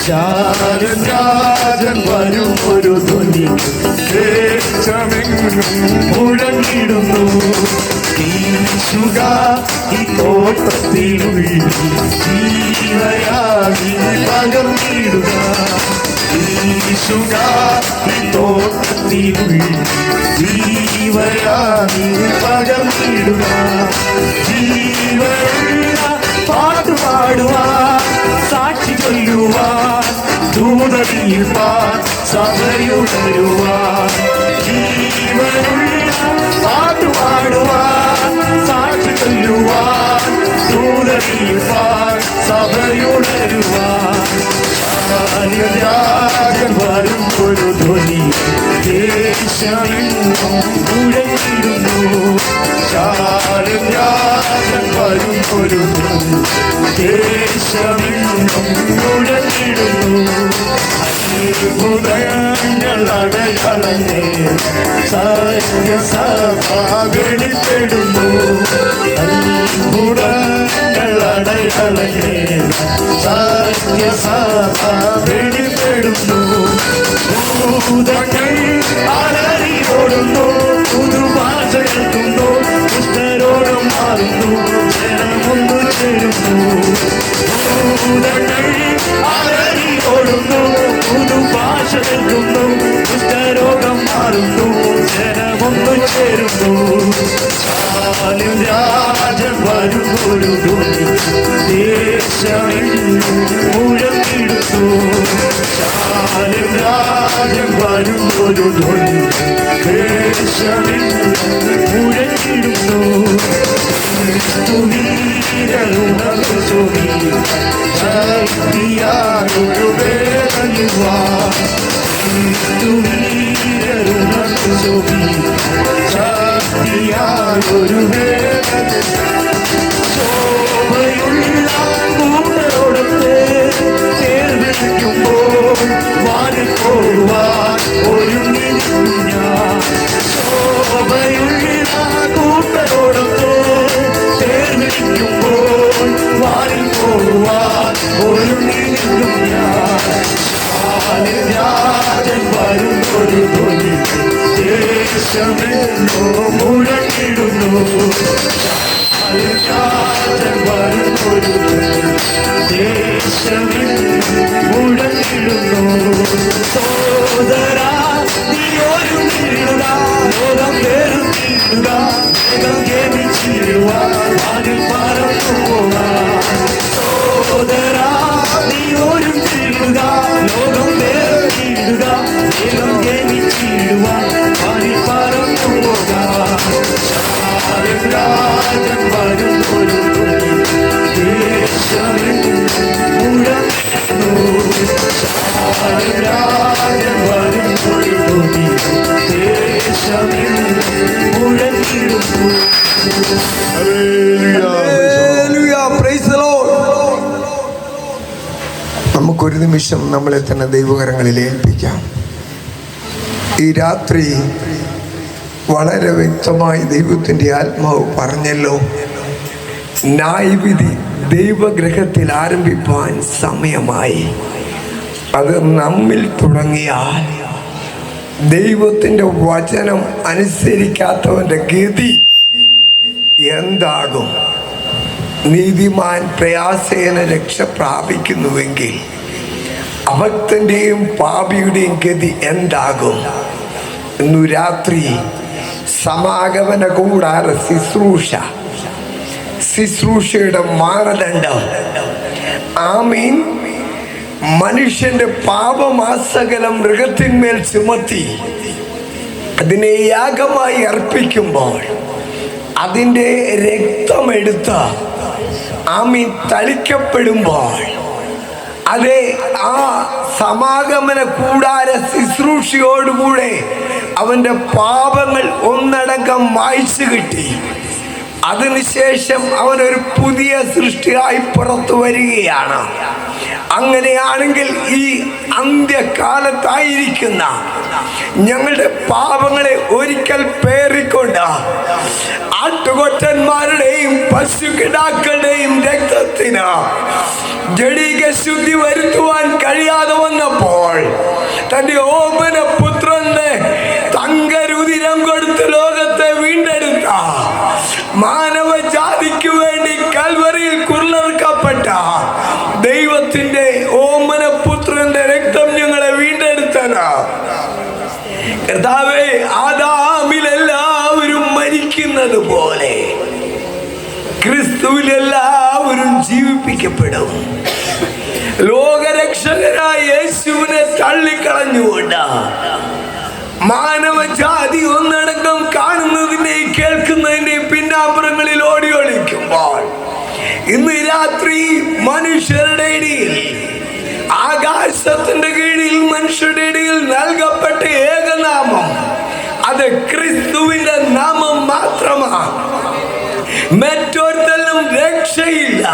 ശാലം രാജൻ വരും ഒരു ധ്വനി ദേശമെങ്ങും മുഴങ്ങിടുന്നു. ഈ തോട്ടത്തിനുള്ളിൽ ജീവയായി പകർന്നിടുക. ഈ തോട്ടത്തിനുള്ളിൽ ജീവയായി പകർന്നിടുക. ജീവനുള്ള പാട്ടുപാടുവാൻ, സാക്ഷി ചൊല്ലുവാൻ, ദൂതീർപ്പാൻ, സഭയുണരുവാൻ. ജീവനുള്ള പാട്ടുപാടുവാൻ, സാക്ഷി ചൊല്ലുവാൻ, ദൂതീർപ്പാൻ, സഭയുണരുവാൻ. രാജൻ വരും ഒരു ധ്വനി ദേശമെങ്ങും മുഴങ്ങിടുന്നു. ശാലം രാജൻ വരും ഒരു ധ്വനി ദേശമെങ്ങും മുഴങ്ങിടുന്നു. അത്ഭുതങ്ങൾ അടയാളങ്ങൾ സത്യസഭ വെളിപ്പെടുന്നു. അത്ഭുതങ്ങൾ അടയാളങ്ങൾ സത്യസഭ വെളിപ്പെടുന്നു. ഭൂതങ്ങൾ അലറിയോടുന്നു, പുതുഭാഷ കേൾക്കുന്നു, കുഷ്ഠരോഗം മാറുന്നു, ജനമൊന്നു ചേരുന്നു. ഭൂതങ്ങൾ അലറിയോടുന്നു, പുതുഭാഷ കേൾക്കുന്നു, കുഷ്ഠരോഗം മാറുന്നു, ജനമൊന്നു ചേരുന്നു. ശാലം രാജൻ വരും ഒരു ധ്വനി ദേശമെങ്ങും മുഴങ്ങിടുന്നു. ശാലം രാജൻ വരും ഒരു ധ്വനി ദേശമെങ്ങും മുഴങ്ങിടുന്നു. ക്രിസ്തുവീരനുണർന്നു ചൊല്ലി ശക്തിയായൊരു വേദനുവാൻ. ക്രിസ്തുവീരനുണർന്നു ചൊല്ലി ശക്തിയായൊരു വേദന. ശോഭയുള്ള കൂട്ടരോടൊത്ത് ചേർന്നിരിക്കുമ്പോൾ വാനിൽ പോകുവാൻ ഒരുങ്ങിയിരിക്കും ഞാൻ. ശോഭയുള്ള കൂട്ടരോടൊത്ത് ചേർന്നിരിക്കുമ്പോൾ വാനിൽ പോകുവാൻ ഒരുങ്ങിയിരിക്കും ഞാൻ. രാജൻ വരും ഒരു ധ്വനി ദേശമെങ്ങോ മുഴങ്ങിടുന്നു. രാജൻ വരും ഒരു ധ്വനി ദേശമെങ്ങോ മുഴങ്ങിടുന്നു. സോദരാ നീ ഒരുങ്ങിടുക, ലോകം വെറുത്തിടുക, വേഗം ജനിച്ചിടുവാൻ വാനിൽ പറന്നു പോകാൻ. സോദരാ നീ ഒരുങ്ങിടുക, ലോകം വെറുത്തിടുക, വേഗം ജനിച്ചിടുവാൻ വാനിൽ പറന്നു പോകാൻ. ഒരു തുണി ദേശമെങ്ങും മുഴങ്ങുന്നു. രാജൻ വരുന്നൊരു തുണി ദേശമെങ്ങും മുഴങ്ങിടുന്നു. നമുക്കൊരു നിമിഷം നമ്മളെ തന്നെ ദൈവകരങ്ങളിൽ ഏൽപ്പിക്കാം. ഈ രാത്രി വളരെ വ്യക്തമായി ദൈവത്തിൻ്റെ ആത്മാവ് പറഞ്ഞല്ലോ, ന്യായവിധി ദൈവഗ്രഹത്തിൽ ആരംഭിപ്പാൻ സമയമായി. അത് നമ്മിൽ തുടങ്ങിയാൽ ദൈവത്തിൻ്റെ വചനം അനുസരിക്കാത്തവൻ്റെ ഗതി എന്താകും? നീതിമാൻ പ്രയാസേന രക്ഷ പ്രാപിക്കുന്നുവെങ്കിൽ അഭക്തൻ്റെയും പാപിയുടെയും ഗതി എന്താകും? ഇന്നു രാത്രി സമാഗമന കൂടാര ശുശ്രൂഷയുടെ മാനദണ്ഡം, ആമീൻ, മനുഷ്യന്റെ പാപമാസകലം മൃഗത്തിന്മേൽ ചുമത്തി അതിനെ യാഗമായി അർപ്പിക്കുമ്പോൾ അതിൻ്റെ രക്തമെടുത്ത് ആമീൻ തളിക്കപ്പെടുമ്പോൾ അതെ ആ സമാഗമന കൂടാര ശുശ്രൂഷയോടുകൂടെ അവൻ്റെ പാപങ്ങൾ ഒന്നടങ്കം മായ്ച്ചു കിട്ടി. അതിനുശേഷം അവനൊരു പുതിയ സൃഷ്ടിയായി പുറത്തു വരികയാണ്. അങ്ങനെയാണെങ്കിൽ ഈ അന്ത്യകാലത്തായിരിക്കുന്ന ഞങ്ങളുടെ പാപങ്ങളെ ഒരിക്കൽ പേറിക്കൊണ്ട് ആട്ടുകൊറ്റന്മാരുടെയും പശുക്കിടാക്കളുടെയും രക്തത്തിന് ജഡിക ശുദ്ധി വരുത്തുവാൻ കഴിയാതെ വന്നപ്പോൾ തന്റെ ഓമന പുത്രന്റെ തങ്കരുതിരം കൊടുത്ത് ലോകത്തെ വീണ്ടെടുത്ത മാനവജാതിക്ക് വേണ്ടി കൽവറിയിൽ കുരുളർക്കപ്പെട്ട ദൈവത്തിന്റെ ഓമന പുത്രന്റെ രക്തം ഞങ്ങളെ വീണ്ടെടുത്തത്. കർത്താവേ, ആദാമിൽ എല്ലാവരും മരിക്കുന്നത് പോലെ ക്രിസ്തുവിൽ എല്ലാവരും ജീവിപ്പിക്കപ്പെടും. ലോകരക്ഷകനായ യേശുവിനെ തള്ളിക്കളഞ്ഞുകൊണ്ട് മാനവജാതി ഒന്നടങ്കം കാണുന്നതിന്റെയും കേൾക്കുന്നതിന്റെയും പിന്നാമ്പുറങ്ങളിൽ ഓടി ഒളിക്കുമ്പോൾ ഇന്ന് രാത്രി മനുഷ്യരുടെ ഇടയിൽ, ആകാശത്തിന്റെ കീഴിൽ മനുഷ്യരുടെ ഇടയിൽ നൽകപ്പെട്ട ഏകനാമം അത് ക്രിസ്തുവിന്റെ നാമം മാത്രമാണ്. മറ്റൊരുത്തലും രക്ഷയില്ല.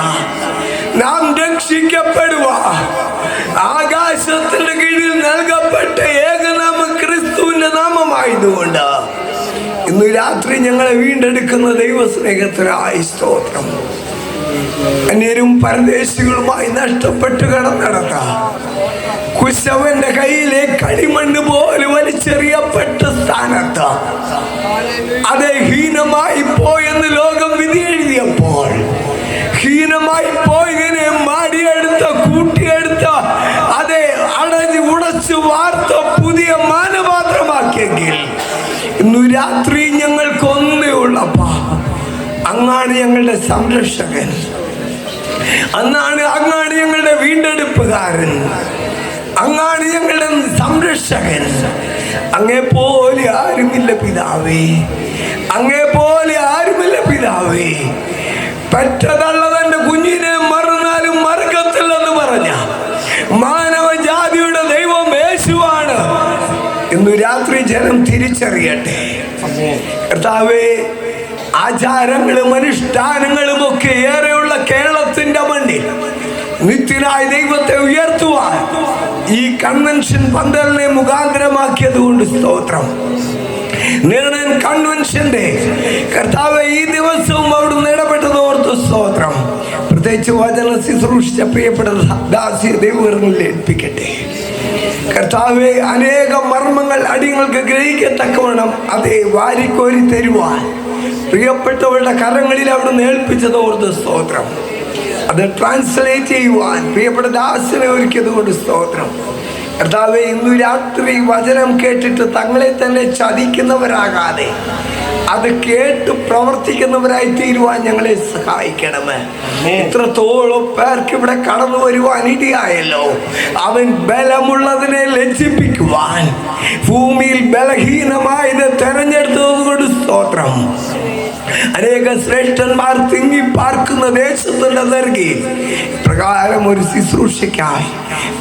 നാം രക്ഷിക്കപ്പെടുക ആകാശത്തിന്റെ കീഴിൽ നൽകപ്പെട്ട ഏകനാമം ക്രിസ്തുവിന്റെ നാമമായതുകൊണ്ട് ഇന്ന് രാത്രി ഞങ്ങളെ വീണ്ടെടുക്കുന്ന ദൈവസ്നേഹത്തിനായി സ്തോത്രം. അന്യരും പരദേശികളുമായി നഷ്ടപ്പെട്ട് കിടന്നിടത്ത കുശവന്റെ കയ്യിലെ കളിമണ്ണ് പോലെ വലിച്ചെറിയപ്പെട്ട സ്ഥാനത്ത് അത് ഹീനമായി പോയെന്ന് ലോകം വിധി എഴുതിയപ്പോൾ ഹീനമായി പോയതിനെ മാടിയെടുത്ത കൂട്ടിയെടുത്ത അതെ അടഞ്ഞ് ഉടച്ചു വാർത്ത പുതിയ മാനപാത്രമാക്കിയെങ്കിൽ ഇന്നു രാത്രി ഞങ്ങൾക്ക് ഒന്നേ ഉള്ളപ്പാ, അങ്ങാണ് ഞങ്ങളുടെ സംരക്ഷകൻ, അങ്ങാണ് ഞങ്ങളുടെ വീണ്ടെടുപ്പുകാരൻ, അങ്ങാണ് ഞങ്ങളുടെ സംരക്ഷകൻ. അങ്ങേ പോലെ ആരുമില്ല പിതാവേ, അങ്ങേ പോലെ ആരുമില്ല പിതാവേ. പെറ്റതള്ള തന്റെ കുഞ്ഞിനെ മറന്നാലും മറക്കത്തില്ലെന്ന് പറഞ്ഞ മാനവജാതിയുടെ ദൈവം യേശുവാണ്. ഇന്നു രാത്രി ജനം തിരിച്ചറിയട്ടെ. കർത്താവേ, ആചാരങ്ങളും അനുഷ്ഠാനങ്ങളും ഒക്കെ ഏറെയുള്ള കേരളത്തിന്റെ മണ്ണിൽ നിത്യനായ ദൈവത്തെ ഉയർത്തുവാൻ ഈ കൺവെൻഷൻ പന്തലിനെ മുഖാന്തരമാക്കിയത് കൊണ്ട് സ്തോത്രം. നിർണയൻ കൺവെൻഷന്റെ കർത്താവ് ഈ ദിവസവും അവിടുന്ന് ഇടപെട്ടത് ഓർത്ത് സ്തോത്രം. പ്രത്യേകിച്ച് വചന ശുശ്രൂഷിച്ച പ്രിയപ്പെട്ട ദാസി ദൈവങ്ങളിൽ ഏൽപ്പിക്കട്ടെ. കർത്താവെ, അനേകം മർമ്മങ്ങൾ അടിയങ്ങൾക്ക് ഗ്രഹിക്കത്തക്കവണ്ണം അതേ വാരിക്കോരി തരുവാൻ പ്രിയപ്പെട്ടവരുടെ കരങ്ങളിൽ അവിടുന്ന് ഏൽപ്പിച്ചത് ഓർത്ത് സ്തോത്രം. അത് ട്രാൻസ്ലേറ്റ് ചെയ്യുവാൻ പ്രിയപ്പെട്ട ദാസനെ ഒരുക്കിയത് കൊണ്ട് സ്തോത്രം. കർത്താവെ, ഇന്നു രാത്രി വചനം കേട്ടിട്ട് തങ്ങളെ തന്നെ ചതിക്കുന്നവരാകാതെ അത് കേട്ട് പ്രവർത്തിക്കുന്നവരായി തീരുവാൻ ഞങ്ങളെ സഹായിക്കണമേ. ഇത്രത്തോളം പേർക്ക് ഇവിടെ കടന്നു വരുവാൻ ഇടയായല്ലോ. അവൻ ബലമുള്ളതിനെ ലജ്ജിപ്പിക്കുവാൻ ഭൂമിയിൽ ബലഹീനമായത് തെരഞ്ഞെടുത്തത് കൊണ്ട് സ്തോത്രം. അനേക ശ്രേഷ്ഠന്മാർ തിങ്ങി പാർക്കുന്ന ദേശത്തിന്റെ നെറുകയിൽ പ്രകാരം ഒരു ശുശ്രൂഷയ്ക്കായി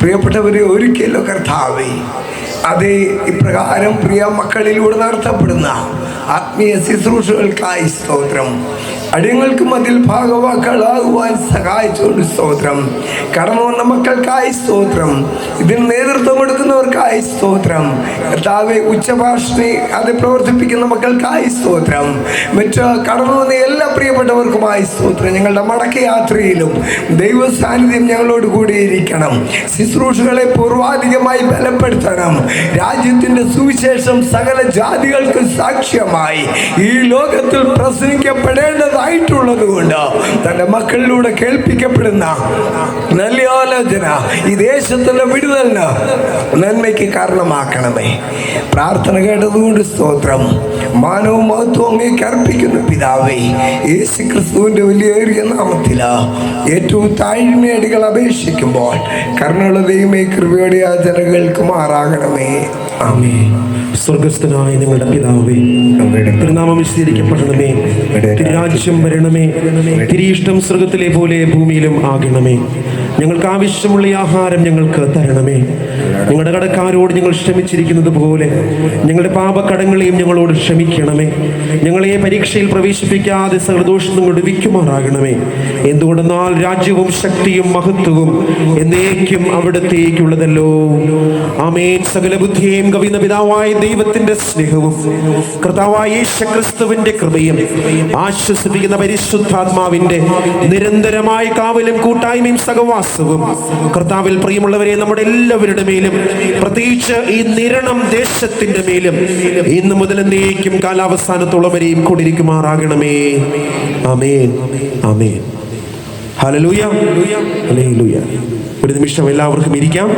പ്രിയപ്പെട്ടവരെ ഒരുക്കിയല്ലോ കർത്താവേ. അതേ ഇപ്രകാരം പ്രിയ മക്കളിലൂടെ നടത്തപ്പെടുന്ന ആത്മീയ ശുശ്രൂഷകൾക്കായി സ്തോത്രം. അടിയങ്ങൾക്കും അതിൽ ഭാഗവാക്കളാകുവാൻ സഹായിച്ചുകൊണ്ട് സ്തോത്രം. കടന്നു വന്ന മക്കൾക്കായി സ്തോത്രം. ഇതിന് നേതൃത്വം എടുക്കുന്നവർക്കായി സ്തോത്രം. കർത്താവെ ഉച്ചഭാഷണി അത് പ്രവർത്തിപ്പിക്കുന്ന മക്കൾക്കായി സ്തോത്രം. മറ്റ് കടന്നു വന്ന എല്ലാ പ്രിയപ്പെട്ടവർക്കുമായി സ്തോത്രം. ഞങ്ങളുടെ മടക്ക യാത്രയിലും ദൈവ സാന്നിധ്യം ഞങ്ങളോട് കൂടിയിരിക്കണം. ശുശ്രൂഷകളെ പൂർവാധികമായി ബലപ്പെടുത്തണം. രാജ്യത്തിൻ്റെ സുവിശേഷം സകല ജാതികൾക്ക് സാക്ഷ്യമായി ഈ ലോകത്തിൽ പ്രസംഗിക്കപ്പെടേണ്ടതായിട്ടുള്ളത് കൊണ്ട് തൻ്റെ മക്കളിലൂടെ കേൾപ്പിക്കപ്പെടുന്ന നല്ല ആലോചന ഈ ദേശത്തിൻ്റെ വിടുതലിന് നന്മയ്ക്ക് കാരണമാക്കണമേ. പ്രാർത്ഥന കേട്ടതുകൊണ്ട് സ്തോത്രം. മാനവും മഹത്വവും അങ്ങേക്ക് അർപ്പിക്കുന്നു പിതാവേ. യേശു ക്രിസ്തുവിൻ്റെ വലിയേറിയ നാമത്തില് ഏറ്റവും താഴ്മയടികൾ അപേക്ഷിക്കുമ്പോൾ കരുണയുള്ള ദൈവമേ കൃപയോടെ ആ ജനങ്ങൾക്ക് മാറാകണമേ. ആമേൻ. സ്വർഗസ്ഥനായ ഞങ്ങളുടെ പിതാവേ, തിരുനാമം വിശദീകരിക്കപ്പെടണമേ. തിരുരാജ്യം വരണമേ. തിരുയിഷ്ടം സ്വർഗത്തിലെ പോലെ ഭൂമിയിലും ആകണമേ. ഞങ്ങൾക്ക് ആവശ്യമുള്ള ആഹാരം ഞങ്ങൾക്ക് തരണമേ. ഞങ്ങളുടെ കടക്കാരോട് ഞങ്ങൾ ക്ഷമിച്ചിരിക്കുന്നത് പോലെ ഞങ്ങളുടെ പാപക്കടങ്ങളെയും ഞങ്ങളോട് ക്ഷമിക്കണമേ. ഞങ്ങളെ പരീക്ഷയിൽ പ്രവേശിപ്പിക്കാതെ സകലദോഷം നിങ്ങളുടെ വിക്കുമാറാകണമേ. എന്തുകൊണ്ടെന്നാൽ രാജ്യവും ശക്തിയും മഹത്വവും എന്നേക്കും അവിടത്തേക്കുള്ളതല്ലോ. ആമേൻ. സകല ബുദ്ധിയെയും കവിയുന്ന പിതാവായ ദൈവത്തിന്റെ സ്നേഹവും കർത്താവായ യേശു ക്രിസ്തുവിന്റെ കൃപയും ആശ്വസിപ്പിക്കുന്ന പരിശുദ്ധാത്മാവിന്റെ നിരന്തരമായ കാവലും കൂട്ടായ്മയും സഹവാസവും കർത്താവിൽ പ്രിയമുള്ളവരെ നമ്മുടെ എല്ലാവരുടെ മേലും, പ്രത്യേകിച്ച് ഈ നിരണം ദേശത്തിന്റെ മേലും ഇന്ന് മുതൽ എന്നേക്കും കാലാവസാനത്തോളം വരെയും കൂടിയിരിക്കുമാറാകണമേ. ആമേൻ. ആമേൻ. ഹല്ലേലൂയ. ഹല്ലേലൂയ. ഒരു നിമിഷം എല്ലാവർക്കും ഇരിക്കാം.